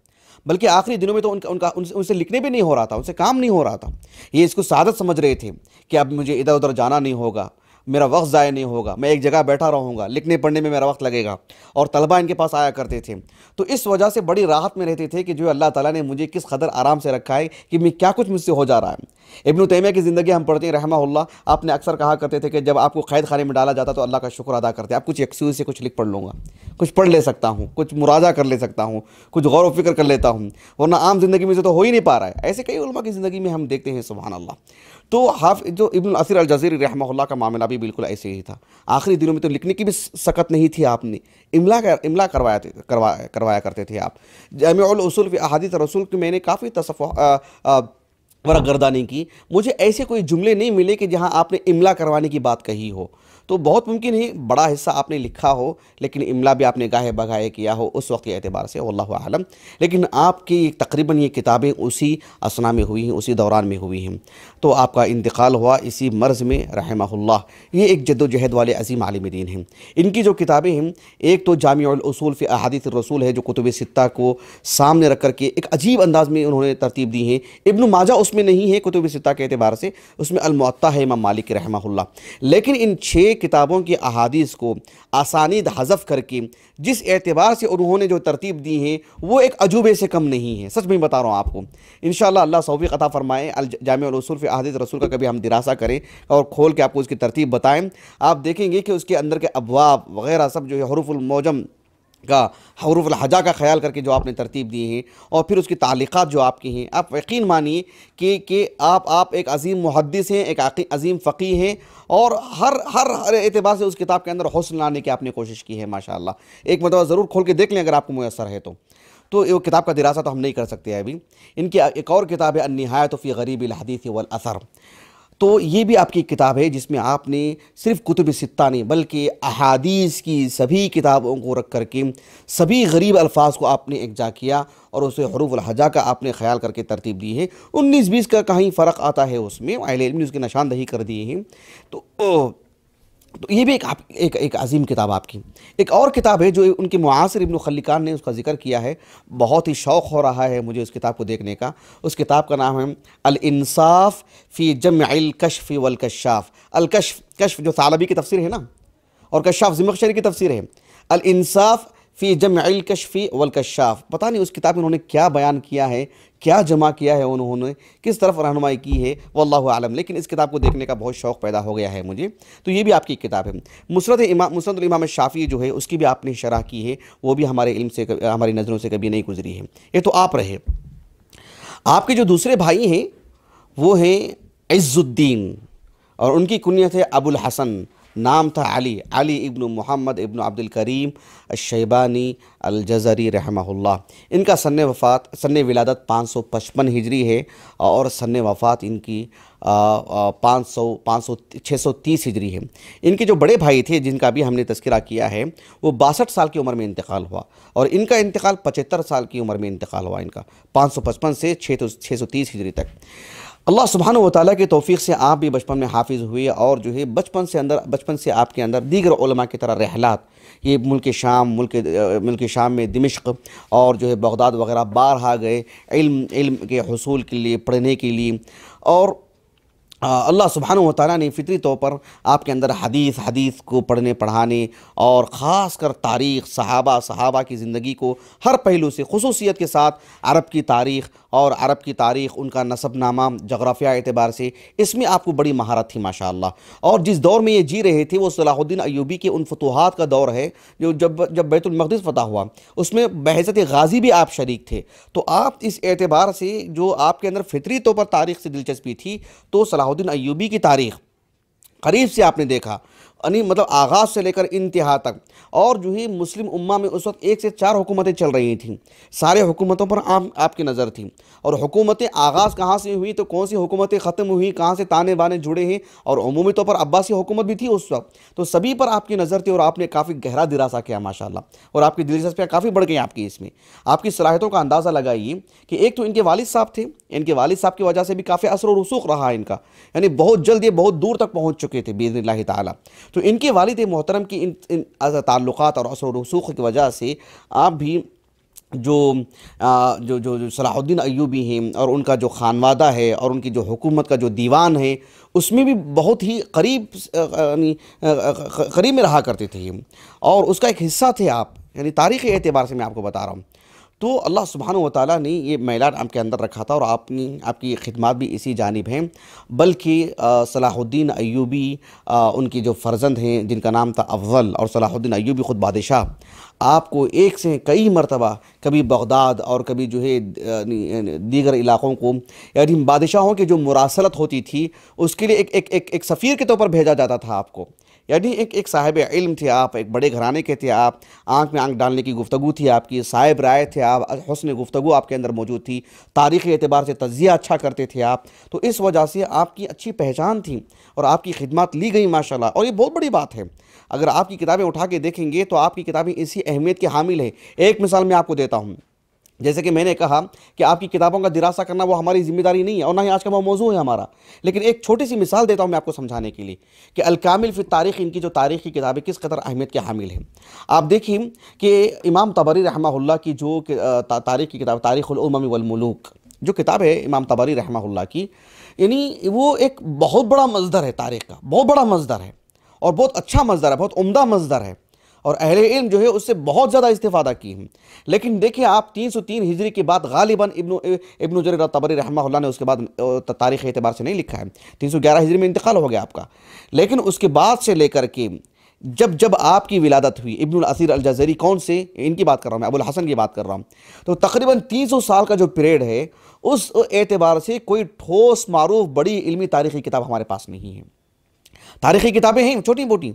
बल्कि आखिरी दिनों में तो उनसे लिखने भी नहीं हो रहा था, उनसे काम नहीं हो रहा था। ये इसको सादत समझ रहे थे कि अब मुझे इधर उधर जाना नहीं होगा, मेरा वक्त ज़ाया नहीं होगा, मैं एक जगह बैठा रहूँगा, लिखने पढ़ने में मेरा वक्त लगेगा। और तलबा इनके पास आया करते थे, तो इस वजह से बड़ी राहत में रहते थे कि जो अल्लाह ताला ने मुझे किस कदर आराम से रखा है कि मैं क्या कुछ मुझसे हो जा रहा है। इब्न तैमिया की ज़िंदगी हम पढ़ते हैं रहमहुल्लाह, आपने अक्सर कहा करते थे कि जब आपको कैद खाने में डाला जाता तो अल्लाह का शुक्र अदा करते, आप कुछ एक्सक्यूज़ से कुछ लिख पढ़ लूँगा, कुछ पढ़ ले सकता हूँ, कुछ मुराजा कर ले सकता हूँ, कुछ गौर व फिक्र कर लेता हूँ, वरना आम ज़िंदगी में से तो हो ही नहीं पा रहा है। ऐसे कई उलमा की ज़िंदगी में हम देखते हैं, सुभान अल्लाह। तो जो इब्न असीर अल जज़ीरी रहमहुल्लाह का मामला भी बिल्कुल ऐसे ही था। आखिरी दिनों में तो लिखने की भी सकत नहीं थी, आपने इमला करवाया करते थे आप। जामिउल उसूल फ़ी अहादीस रसूल की मैंने काफ़ी वरगर्दानी की, मुझे ऐसे कोई जुमले नहीं मिले कि जहां आपने इमला करवाने की बात कही हो। तो बहुत मुमकिन है बड़ा हिस्सा आपने लिखा हो, लेकिन इमला भी आपने गाहे बगाहे किया हो उस वक्त के एतबार से, वल्लाहु आलम। लेकिन आपकी तकरीबन ये किताबें उसी असना में हुई हैं, उसी दौरान में हुई हैं। तो आपका इंतकाल हुआ इसी मर्ज़ में रहमहुल्लाह। ये एक जद्दोजहद वाले अजीम आलिम दीन हैं। इनकी जो किताबें हैं, एक तो जामिउल उसूल फ़ी अहादीस रसूल है, जो कुतुब सित्ता को सामने रख कर के एक अजीब अंदाज में उन्होंने तरतीब दी है। इब्न माजा उसमें नहीं है कुतुब सित्ता के एतबार से, उसमें अल मुअत्ता है इमाम मालिक रहमहुल्लाह। लेकिन इन 6 किताबों की अहादीस को आसानीद हज़फ करके जिस एतबार से उन्होंने जो तरतीब दी है वो एक अजूबे से कम नहीं है। सच में बता रहा हूँ आपको। इंशाअल्लाह अल्लाह तौफीक अता फरमाए, अल जामिउल उसूल फ़ी अहादीस रसूल का कभी हम दिरासा करें और खोल के आपको उसकी तरतीब बताएं। आप देखेंगे कि उसके अंदर के अबवाब वग़ैरह सब जो है हुरूफ़ुल मौजम का, हुरूफ़ुल हजा का ख्याल करके जो आपने तरतीब दी है, और फिर उसकी तालीक़ात जो आपकी हैं, आप यकीन मानिए कि आप एक अज़ीम मुहद्दिस हैं, एक अज़ीम फ़क़ीह हैं, और हर एतबार से उस किताब के अंदर हुस्न लाने की आपने कोशिश की है माशाअल्लाह। एक मरतबा ज़रूर खोल के देख लें अगर आपको मुयस्सर है तो ये किताब का दिरासा तो हम नहीं कर सकते अभी। इनकी एक और किताब है अन्निहायत फ़ी ग़रीबिल हदीस वल असर। तो ये भी आपकी किताब है जिसमें आपने सिर्फ़ कुतुब सित्ता नहीं बल्कि अहादीस की सभी किताबों को रख करके सभी गरीब अल्फाज को आपने एकजा किया और उसे हुरूफ़ुल हजा का आपने ख्याल करके तरतीब दी है। 19-20 का कहीं फ़र्क आता है उसमें, अहले इल्म ने उसकी निशानदही कर दी है। तो ये भी एक अजीम किताब आपकी। एक और किताब है जो उनके मुआसिर इब्न खल्लिकान ने उसका जिक्र किया है, बहुत ही शौक़ हो रहा है मुझे उस किताब को देखने का। उस किताब का नाम है अल इंसाफ़ फ़ी जम्इल कश्फ़ वल कश्शाफ़। अल कश्फ़ जो सालबी की तफसीर है ना, और कश्शाफ़ ज़मख़शरी की तफसीर है। अल इंसाफ़ फ़ी जम्इल कश्फ़ वल कश्शाफ़। पता नहीं उस किताब में उन्होंने क्या बयान किया है, क्या जमा किया है, उन्होंने किस तरफ रहनुमाई की है, वल्लाहु आलम। लेकिन इस किताब को देखने का बहुत शौक़ पैदा हो गया है मुझे। तो ये भी आपकी किताब है। मुस्नद इमाम शाफ़ी जो है उसकी भी आपने शरह की है, वो भी हमारे इल्म से हमारी नज़रों से कभी नहीं गुजरी है। ये तो आप रहे। आपके जो दूसरे भाई हैं वो हैं इज़्ज़ुद्दीन, और उनकी कुनियत है अबुल हसन, नाम था अली इब्न मोहम्मद इब्न अब्दुल करीम अश-शैबानी अल जज़री रहमहुल्लाह। इनका सन विलादत 555 हिजरी है और सन वफ़ात इनकी 630 हिजरी है। इनके जो बड़े भाई थे जिनका भी हमने तज़किरा किया है वो 62 साल की उम्र में इंतकाल हुआ, और इनका इंतकाल 75 साल की उम्र में इंतकाल हुआ इनका, 555 से 630 हिजरी तक। अल्लाह सुब्हानहू व तआला की तौफ़ीक़ से आप भी बचपन में हाफिज़ हुए, और जो है बचपन से आपके अंदर दीगर उलमा की तरह रहलात, ये मुल्क शाम में दिमश्क और जो है बगदाद वग़ैरह बारहा गए इल्म के हुसूल के लिए, पढ़ने के लिए। और अल्लाह सुब्हानहू व तआला ने फ़ितरी तौर पर आपके अंदर हदीस को पढ़ने पढ़ाने और ख़ास कर तारीख़ सहाबा की ज़िंदगी को हर पहलू से ख़ुसूसियत के साथ अरब की तारीख़ उनका नसबनामा जग़राफ़िया एतबार से, इसमें आपको बड़ी महारत थी माशाअल्लाह। और जिस दौर में ये जी रहे थे वो सलाहुद्दीन अय्यूबी के उन फतूहात का दौर है जो जब बैतुल मक़दिस फ़तह हुआ, उसमें बहज़त गाज़ी भी आप शरीक थे। तो आप इस एतबार से जो आपके अंदर फ़ितरी तौर पर तारीख़ से दिलचस्पी थी, तो सलाहुद्दीन अय्यूबी की तारीख़ करीब से आपने देखा, यानी मतलब आगाज़ से लेकर इंतहा तक। और जो है मुस्लिम उम्मा में उस वक्त 1 से 4 हुकूमतें चल रही थीं, सारे हुकूमतों पर आपकी नज़र थी, और हुकूमतें आगाज़ कहाँ से हुई, तो कौन सी हुकूमतें ख़त्म हुई, कहाँ से ताने बाने जुड़े हैं, और अमूमी तौर पर अब्बासी हुकूमत भी थी उस वक्त, तो सभी पर आपकी नज़र थी। और आपने काफ़ी गहरा दिरासा किया माशाअल्लाह, और आपकी दिलचस्पियाँ काफ़ी बढ़ गई आपकी इसमें। आपकी सलाहियतों का अंदाज़ा लगाइए कि एक तो इनके वालिद साहब थे, इनके वालिद साहब की वजह से भी काफ़ी असर और रुसूख रहा इनका, यानी बहुत जल्द ये बहुत दूर तक पहुँच चुके थे बिइज़्निल्लाहि ताला। तो इनके वालिद मोहतरम की इन ताल्लुक़ात और असर रुसूख की वजह से आप भी जो सलाहुद्दीन अय्यूबी हैं और उनका जो खानवादा है और उनकी जो हुकूमत का जो दीवान है उसमें भी बहुत ही करीब में रहा करते थे, और उसका एक हिस्सा थे आप, यानी तारीख़ी एतबार से मैं आपको बता रहा हूँ। तो अल्लाह सुब्हानहू व तआला ने ये मैलान आपके अंदर रखा था, और आपकी खिदमत भी इसी जानिब हैं। बल्कि सलाहुद्दीन अय्यूबी उनकी जो फ़र्जंद हैं जिनका नाम था अफ़ज़ल, और सलाहुद्दीन अय्यूबी ख़ुद बादशाह, आपको एक से कई मरतबा कभी बगदाद और कभी जो है दीगर इलाक़ों को, यानी बादशाहों की जो मुरासलत होती थी उसके लिए एक सफ़ीर के तौर पर भेजा जाता था आपको। यानी एक साहिब इल्म थे आप, एक बड़े घराने के थे आप, आँख में आँख डालने की गुफ्तगू थी आपकी, साहिब राय थे आप, हुस्न गुफ्तगू आपके अंदर मौजूद थी, तारीख़ी एतबार से तज़िया अच्छा करते थे आप। तो इस वजह से आपकी अच्छी पहचान थी और आपकी खिदमत ली गई माशाल्लाह। और ये बहुत बड़ी बात है, अगर आपकी किताबें उठा के देखेंगे तो आपकी किताबें इसी अहमियत के हामिल है। एक मिसाल मैं आपको देता हूँ, जैसे कि मैंने कहा कि आपकी किताबों का दिरासा करना वो हमारी ज़िम्मेदारी नहीं है और ना ही आज का वो मौजू है हमारा, लेकिन एक छोटी सी मिसाल देता हूँ मैं आपको समझाने के लिए कि अल कामिल फ़ी तारीख़, इनकी जो तारीख़ की किताबें किस कदर अहमियत के हामिल हैं। आप देखिए कि इमाम तबरी रहमहुल्लाह की जो तारीख़ की किताब तारीख़ुल उमम वल मुलूक जो किताब है इमाम तबरी रहमहुल्लाह की, यानी वो एक बहुत बड़ा मज़दर है, तारीख़ का बहुत बड़ा मज़दर है और बहुत अच्छा मज़दर है, बहुत उम्दा मज़दर है और अहले इल्म जो है उससे बहुत ज़्यादा इस्तिफ़ादा की है। लेकिन देखिए आप 303 हिजरी के बाद गालिबन इब्न जरीर तबरी रहमहुल्लाह ने उसके बाद तारीख़ एतबार से नहीं लिखा है, 311 हिजरी में इंतकाल हो गया आपका। लेकिन उसके बाद से लेकर के जब जब आपकी विलादत हुई, इब्नुल असीर अल जज़री, कौन से, इनकी बात कर रहा हूँ मैं, अबुल हसन की बात कर रहा हूँ, तो तकरीबन 300 साल का जो पीरियड है उस एतबार से कोई ठोस मारूफ बड़ी इल्मी तारीख़ी किताब हमारे पास नहीं है। तारीख़ी किताबें हैं छोटी मोटी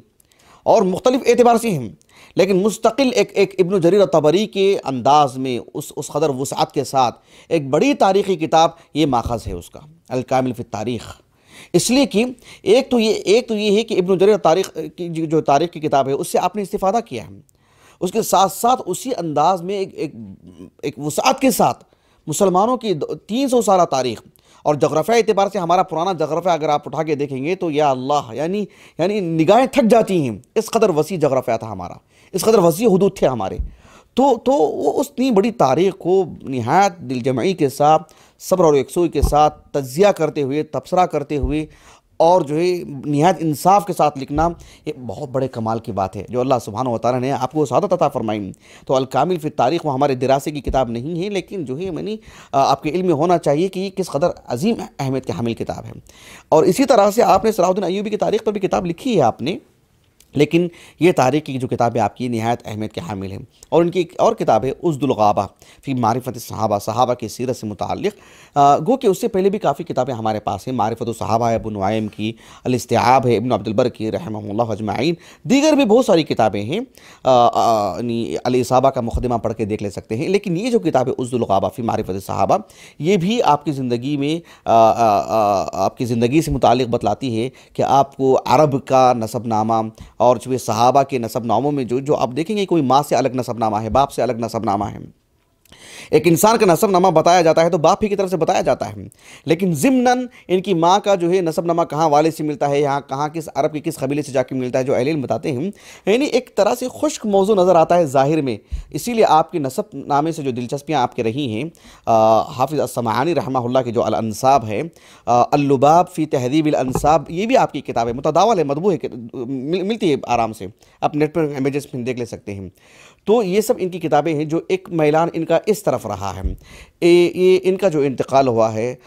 और मुख्तलिफ एतबार से हैं, लेकिन मुस्तकिल एक इब्न जरीर तबरी के अंदाज में उस कदर वुसअत के साथ एक बड़ी तारीख़ी किताब ये माखज़ है उसका, अल कामिल फ़ी तारीख़। इसलिए कि एक तो ये है कि इब्न जरीर तारीख़ की जो तारीख़ की किताब है उससे आपने इस्तिफ़ादा किया है, उसके साथ साथ उसी अंदाज में एक वुसअत के साथ मुसलमानों की 300 साल तारीख़ और जग़्राफ़िया एतबार से हमारा पुराना जग़्राफ़िया अगर आप उठा के देखेंगे तो या अल्लाह, यानी निगाहें थक जाती हैं, इस कदर वसी जग़्राफ़िया था हमारा, इस कदर वसी हुदूद थे हमारे। तो वो उतनी बड़ी तारीख़ को निहायत दिलजमई के साथ, सब्र और यकसूई के साथ तज़िया करते हुए, तबसरा करते हुए और जो है निहायत इंसाफ के साथ लिखना, ये बहुत बड़े कमाल की बात है जो अल्लाह सुब्हानहू व तआला ने आपको सादत अता फरमाई। तो अल कामिल फ़ी तारीख़ वो हमारे दिरासे की किताब नहीं है, लेकिन जो है मैंने आपके इल्म में होना चाहिए कि किस कदर अजीम अहमियत के हामिल किताब है। और इसी तरह से आपने सलाहुद्दीन अय्यूबी की तारीख़ पर भी किताब लिखी है आपने, लेकिन ये तारीख़ की जो किताबें आपकी निहायत अहमियत के हामिल हैं। और उनकी एक और किताब है उज़्दुल ग़ाबा फ़ी मारिफ़त सहाबा, सहाबा की सीरत से मुताल्लिक़। गो कि उससे पहले भी काफ़ी किताबें हमारे पास हैं, मारिफ़त सहाबा है अबू नुआइम की, अल इस्तिआब है इब्न अब्दुल बर की रहमहुल्लाह अजमाइन, दीगर भी बहुत सारी किताबें हैं। अल इसाबा का मुक़द्दिमा पढ़ के देख ले सकते हैं। लेकिन ये जो किताब है उज़्दुल ग़ाबा फ़ी मारिफ़त सहाबा, ये भी आपकी ज़िंदगी में आपकी ज़िंदगी से मुताल्लिक़ बतलाती है कि आपको अरब का नसबनामा और जो सहाबा के नसबनामों में जो आप देखेंगे कोई माँ से अलग नसबनामा है, बाप से अलग नसबनामा है। एक इंसान का नसबनामा बताया जाता है तो बाप ही की तरफ से बताया जाता है, लेकिन ज़िम्नन इनकी माँ का जो है नसबनामा कहाँ वाले से मिलता है, यहाँ कहाँ किस अरब के किस कबीले से जाके मिलता है, जो अहले इल्म बताते हैं, यानी एक तरह से खुश्क मौजू नज़र आता है ज़ाहिर में। इसीलिए आपके नसबनामे से जो दिलचस्पियाँ आपके रही हैं, हाफिज़ अस्समाआनी रहमहुल्लाह की जो अल अंसाब है, अल लुबाब फ़ी तहज़ीब अल अंसाब, ये भी आपकी किताब है, मुतदावल है, मतबू है, मिलती है आराम से, आप नेट पर इमेजेस में देख ले सकते हैं। तो ये सब इनकी किताबें हैं जो एक मैलान इनका इस तरफ रहा है। ये इनका जो इंतकाल हुआ है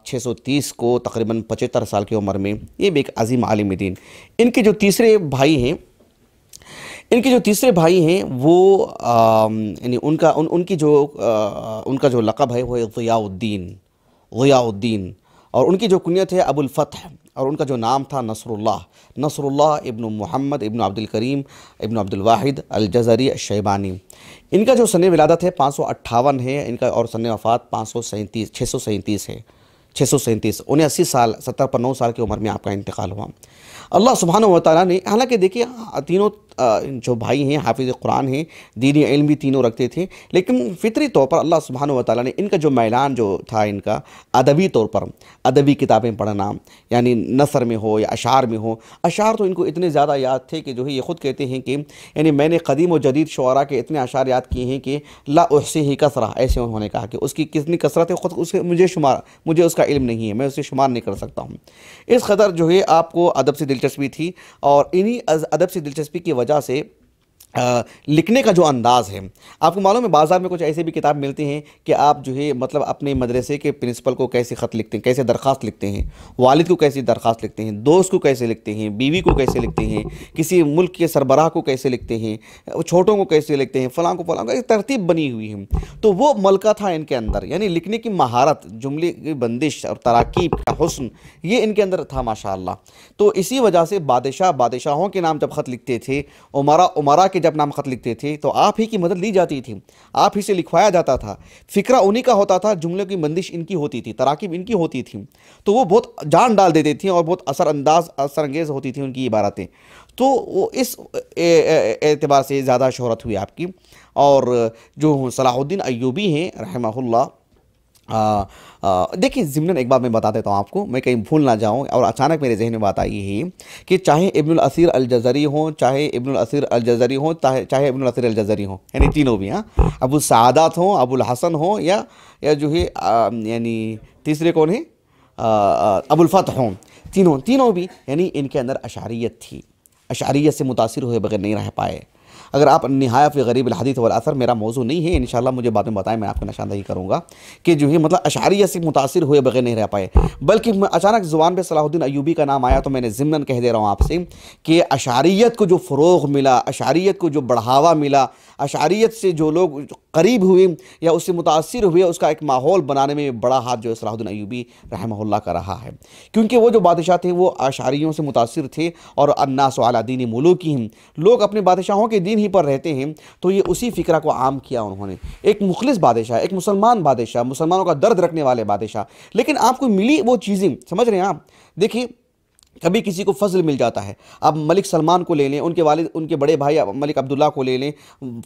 630 को, तकरीबन 75 साल की उम्र में, ये भी एक अजीम आलिम दीन। इनके जो तीसरे भाई हैं वो यानी उनका जो लक़ब है वो ज़ियाउद्दीन, और उनकी जो कुनियत है अबुल फ़त्ह, और उनका जो नाम था नसरुल्लाह इब्न मुहम्मद इब्न अब्दुल करीम इब्न अब्दुल वाहिद अल जज़री शैबानी। इनका जो सन विलादत है 558 है इनका, और सन वफ़ात 637 है, 637, 79 साल 70 पर 9 साल की उम्र में आपका इंतकाल हुआ। अल्लाह सुब्हानहू व तआला ने, हालांकि देखिए तीनों जो भाई हैं हाफिज़ कुरान हैं, दीनी इल्म भी तीनों रखते थे, लेकिन फ़ितरी तौर पर अल्लाह सुब्हानहू व तआला ने इनका जो मैलान जो था इनका अदबी तौर पर, अदबी किताबें पढ़ना, यानी नसर में हो या अशार में हो, अशार तो इनको इतने ज़्यादा याद थे कि जो है ये ख़ुद कहते हैं कि यानी मैंने कदीम व जदीद शुअरा के इतने अशार याद किए हैं कि ला उहसीही कसरा, ऐसे उन्होंने कहा कि उसकी कितनी कसरत है ख़ुद उसके मुझे उसका इल्म नहीं है, मैं उसे शुमार नहीं कर सकता हूँ। इस कदर जो है आपको अदब से दिलचस्पी थी, और इन्हीं अदब से दिलचस्पी की वजह से लिखने का जो अंदाज़ है, आपको मालूम है बाज़ार में कुछ ऐसे भी किताब मिलती हैं कि आप जो है मतलब अपने मदरसे के प्रिंसिपल को कैसे ख़त लिखते हैं, कैसे दरख्वास्त लिखते हैं, वालिद को कैसे दरख्वास्त लिखते हैं, दोस्त को कैसे लिखते हैं, बीवी को कैसे लिखते हैं, किसी मुल्क के सरबराह को कैसे लिखते हैं, छोटों को कैसे लिखते हैं, फ़लाँ को एक तरतीब बनी हुई है। तो वो मलका था इनके अंदर, यानी लिखने की महारत, जुमले की बंदिश और तराकीब का हुस्न, ये इनके अंदर था माशाअल्लाह। तो इसी वजह से बादशाहों के नाम जब ख़त लिखते थे, उमरा के जब नाम ख़त लिखते थे, तो आप ही की मदद ली जाती थी, आप ही से लिखवाया जाता था, फ़िक्रा उन्हीं का होता था, जुमले की बंदिश इनकी होती थी, तराकीब इनकी होती थी। तो वो बहुत जान डाल देती थी और बहुत असरअंगेज़ होती थी उनकी इबारतें। तो वो इस एतबार से ज़्यादा शोहरत हुई आपकी। और जो सलाहुद्दीन अय्यूबी हैं रहमहुल्लाह, देखिए ज़िमनन एक बात मैं बता देता हूँ आपको, मैं कहीं भूल ना जाऊँ, और अचानक मेरे जहन में बात आई है कि चाहे इब्नुल असीर अल जज़री हों, चाहे इब्नुल असीर अल जज़री हों, चाहे इब्नुल असीर अल जज़री हों, यानी तीनों भी, हाँ, अबू सादात हों, अबुल हसन हों, या जो है यानी तीसरे कौन है, अबुल फतह हों, तीनों भी यानी इनके अंदर अशारियत थी, अशारियत से मुतासिर हुए बगैर नहीं रह पाए। अगर आप निहाया फ़ी गरीब अल हदीस वल असर, मेरा मौजू नहीं है, इंशाअल्लाह मुझे बाद में बताएं, मैं आपको निशानदही करूँगा कि जो है मतलब अशारियत से मुतासिर हुए बगैर नहीं रह पाए। बल्कि अचानक ज़ुबान पे सलाहुद्दीन अय्यूबी का नाम आया तो मैंने ज़िमनन कह दे रहा हूँ आपसे कि अशारियत को जो फ़रोग़ मिला, अशारियत को जो बढ़ावा मिला, अशारियत से जो लोग करीब हुए या उससे मुतासिर हुए, उसका एक माहौल बनाने में बड़ा हाथ जो है सलाहुद्दीन अय्यूबी रहमहुल्लाह का रहा है। क्योंकि वो जो बादशाह थे वो अशारियों से मुतासिर थे, और अन्नासु अला दीनी मुलूकिहिम, लोग अपने बादशाहों के दीन ही पर रहते हैं। तो ये उसी फ़िक्रा को आम किया उन्होंने, एक मुखलिस बादशाह, एक मुसलमान बादशाह, मुसलमानों का दर्द रखने वाले बादशाह। लेकिन आपको मिली वो चीज़ें, समझ रहे हैं आप, देखिए कभी किसी को फजल मिल जाता है, अब मलिक सलमान को ले लें, उनके वालिद, उनके बड़े भाई मलिक अब्दुल्ला को ले लें,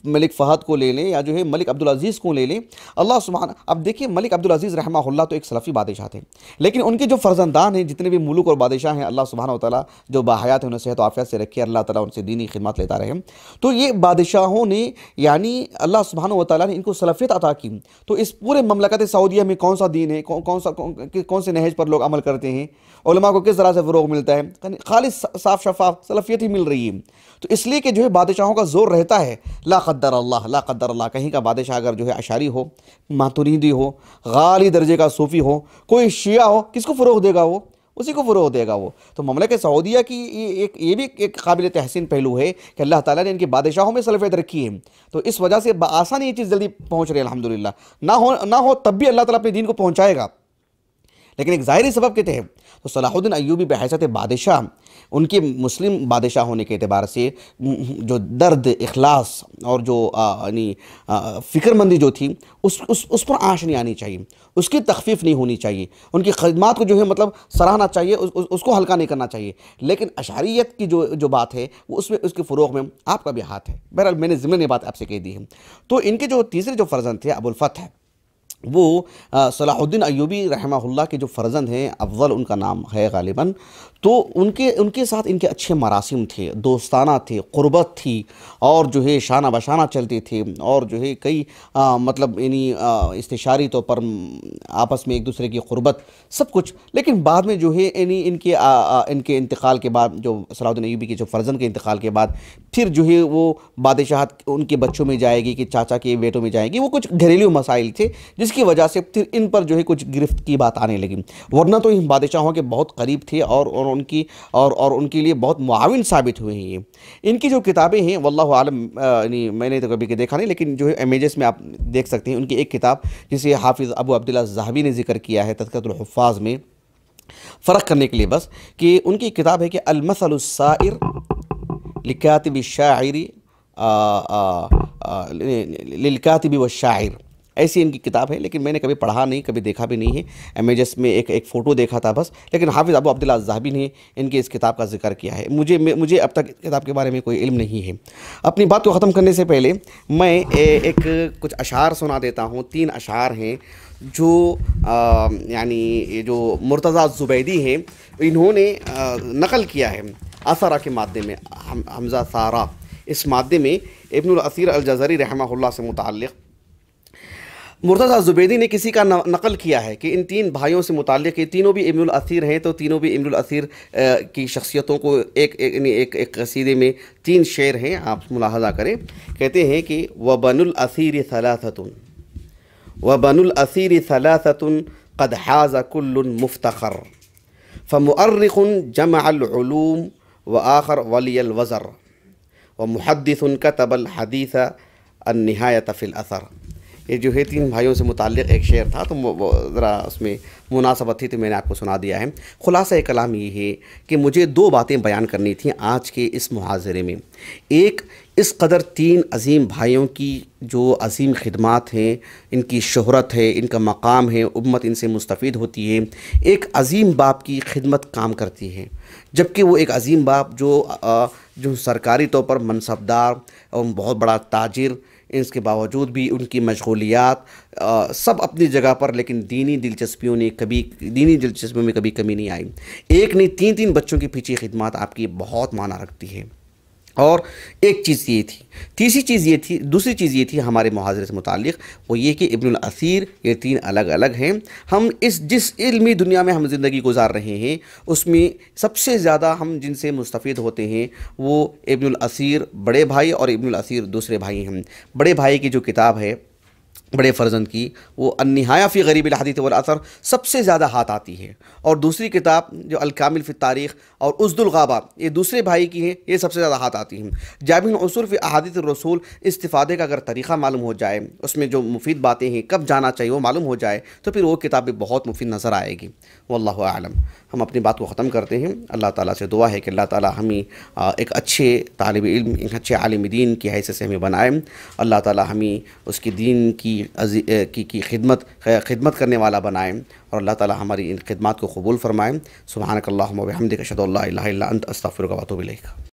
मलिक फ़हद को ले लें, या जो है मलिक अब्दुल अज़ीज़ को ले लें, अल्लाह सुब्हान। अब देखिए मलिक अब्दुल अज़ीज़ रहमहुल्लाह तो एक सलफ़ी बादशाह थे, लेकिन उनके जो फ़र्जंदान हैं, जितने भी मुलूक और बादशाह हैं, अल्लाह सुब्हानहू व तआला जो बाहयात हैं उन्हें सेहत आफ़ियत से रखे, अल्लाह ताला उनसे दीनी खिदमत लेता रहे। तो ये बादशाहों ने यानी अल्लाह सुब्हानहू व तआला ने इनको सलफ़ियत अता की। तो इस पूरे ममलकत सऊदिया में कौन सा दीन है, कौन से नहज पर लोग अमल करते हैं, उलमा को किस तरह से फ़रोग़ मिलता है, खाली साफ शफाफ सलफ़ियत ही मिल रही है। तो इसलिए कि जो है बादशाहों का जोर रहता है, ला क़द्दर अल्लाह, कहीं का बादशाह अगर जो है अशारी हो, मातुरीदी हो, गाली दर्जे का सूफ़ी हो, कोई शिया हो, किसको फ़रोग़ देगा वो, उसी को फ़रोग़ देगा वो। तो ममलकत सऊदिया की ये भी एक काबिल तहसीन पहलू है कि अल्लाह ताला ने इनके बादशाहों में सलफ़ियत रखी है। तो इस वजह से आसानी ये चीज़ जल्दी पहुँच रही है अल्हम्दुलिल्लाह। ना हो तब भी अल्लाह ताला अपने दीन को पहुँचाएगा, लेकिन एक ज़ाहिरी सबब के तहत। तो सलाहुद्दीन अय्यूबी बहैसियत बादशाह, उनके मुस्लिम बादशाह होने के एतबार से जो दर्द, इखलास और जो यानी फ़िक्रमंदी जो थी उस पर आँच नहीं आनी चाहिए, उसकी तख़फ़ीफ़ नहीं होनी चाहिए, उनकी खिदमत को जो है मतलब सराहना चाहिए, उसको हल्का नहीं करना चाहिए। लेकिन अशारियत की जो बात है वो उसमें उसके फ़रोग़ में आपका भी हाथ है। बहरहाल मैंने ज़िम्मन ये बात आपसे कह दी है। तो इनके जो तीसरे जो फ़र्जंद थे अबुल फतह, वो सलाहुद्दीन अय्यूबी रहमहुल्लाह के जो फ़र्जंद हैं, अफ़ज़ल उनका नाम है ग़ालिबन। तो उनके साथ इनके अच्छे मरासिम थे, दोस्ताना थे, क़ुरबत थी, और जो है शाना बशाना चलते थे, और जो है कई मतलब यानी इस्तिशारी तौर पर आपस में एक दूसरे की क़ुरबत सब कुछ। लेकिन बाद में जो है यानी इनके इंतकाल के बाद, जो सलाहुद्दीन अय्यूबी के जो फ़र्जंद के इंतकाल के बाद, फिर जो है वो बादशाहत उनके बच्चों में जाएगी कि चाचा के बेटों में जाएगी, वो कुछ घरेलू मसाइल थे जिसकी वजह से फिर इन पर जो है कुछ गिरफ्त की बात आने लगी। वरना तो इन बादशाहों के बहुत करीब थे और उनके लिए बहुत मुआविन साबित हुए हैं ये। इनकी जो किताबें हैं वल्लाहु आलम, यानी मैंने तो कभी देखा नहीं, लेकिन जो है इमेजेस में आप देख सकते हैं। उनकी एक किताब जिसे हाफिज़ अबू अब्दुल्ला ज़हाबी ने ज़िक्र किया है तज़किरतुल हुफ़्फ़ाज़ में, फ़र्क करने के लिए बस, कि उनकी किताब है कि अल-मसलुस साइर लिकातिबि शाइरी लिलकातिबि व शाइर, ऐसी इनकी किताब है। लेकिन मैंने कभी पढ़ा नहीं, कभी देखा भी नहीं है। इमेजेस में एक फ़ोटो देखा था बस। लेकिन हाफिज़ अबू अब्दुल्ला ज़हाबी ने इनकी इस किताब का जिक्र किया है। मुझे अब तक किताब के बारे में कोई इल्म नहीं है। अपनी बात को ख़त्म करने से पहले मैं एक कुछ अशार सुना देता हूँ। 3 अशार हैं जो यानी जो मुर्तज़ा ज़ुबैदी हैं, इन्होंने नक़ल किया है असरा के मादे में, हमज़ा सारा, इस मादे में इब्नुल असीर अल जज़री रहमहुल्लाह से मुताल्लिक़। मुर्तज़ा ज़ुबैदी ने किसी का नक़ल किया है कि इन तीन भाइयों से मुताल्लिक़, ये तीनों भी इब्नुल असीर हैं, तो तीनों भी इब्नुल असीर की शख्सियतों को एक कसीदे में तीन शेर हैं, आप मुलाहज़ा करें। कहते हैं कि व बनुल असीर सलासतुन, व बनुल असीर सलासतुन क़द हाज़ा कुल्लुन मुफ़्तख़र, फ़मुअर्रिख़ुन जमअल उलूम व आख़र वलियल वज़र, व मुहद्दिसुन कतबल हदीस अन्निहायत फ़िल असर। ये जो है तीन भाइयों से मुताल्लिक़ एक शेर था, तो ज़रा उसमें मुनासबत थी तो मैंने आपको सुना दिया है। ख़ुलासा कलाम ये है कि मुझे दो बातें बयान करनी थी आज के इस मुहाज़रे में। एक, इस कदर तीन अज़ीम भाइयों की जो अज़ीम ख़िदमात हैं, इनकी शोहरत है, इनका मकाम है, उम्मत इनसे मुस्तफ़ीद होती है। एक अज़ीम बाप की खिदमत काम करती है, जबकि वो एक अज़ीम बाप जो सरकारी तौर पर मनसबदार और बहुत बड़ा ताजिर, इसके बावजूद भी उनकी मशगूलियात सब अपनी जगह पर, लेकिन दीनी दिलचस्पियों में कभी कमी नहीं आई। एक नहीं, तीन तीन बच्चों के पीछे खिदमत आपकी बहुत माना रखती है। और एक चीज़ ये थी, दूसरी चीज़ ये थी हमारे मुहाज़रे से मुताल्लिक़, वो ये कि इब्नुल असीर ये तीन अलग अलग हैं। हम जिस इल्मी दुनिया में हम ज़िंदगी गुजार रहे हैं, उसमें सबसे ज़्यादा हम जिनसे मुस्तफ़ीद होते हैं वो इब्नुल असीर बड़े भाई और इब्नुल असीर दूसरे भाई हैं। बड़े भाई की जो किताब है बड़े फ़र्जंद की, वो अन्निहाया फ़ी ग़रीबिल हदीस वल असर सबसे ज़्यादा हाथ आती है, और दूसरी किताब जो अल कामिल फ़ी तारीख़ और उज़्दुल ग़ाबा ये दूसरे भाई की हैं, ये सबसे ज़्यादा हाथ आती हैं। जामिउल उसूल फ़ी अहादीस रसूल, इस्तिफ़ादे का अगर तरीक़ा मालूम हो जाए, उसमें जो मुफीद बातें हैं, कब जाना चाहिए वो मालूम हो जाए, तो फिर वो किताब भी बहुत मुफीद नज़र आएगी। वल्लाहु आलम। हम अपनी बात को ख़त्म करते हैं। अल्लाह ताला से दुआ है कि अल्लाह ताला हमें एक अच्छे तालिब इल्म, एक अच्छे आलिम दीन की हैसियत से हमें बनाए। अल्लाह ताला हमें उसकी दीन की खिदमत करने वाला बनाए, और अल्लाह ताला हमारी इन खिदमत को कबूल फ़रमाए। सुब्हानकल्लाहुम्मा व बिहम्दिका अशहदु अल्ला इलाहा इल्ला अंत अस्तग़फिरुका व अतूबु इलैक।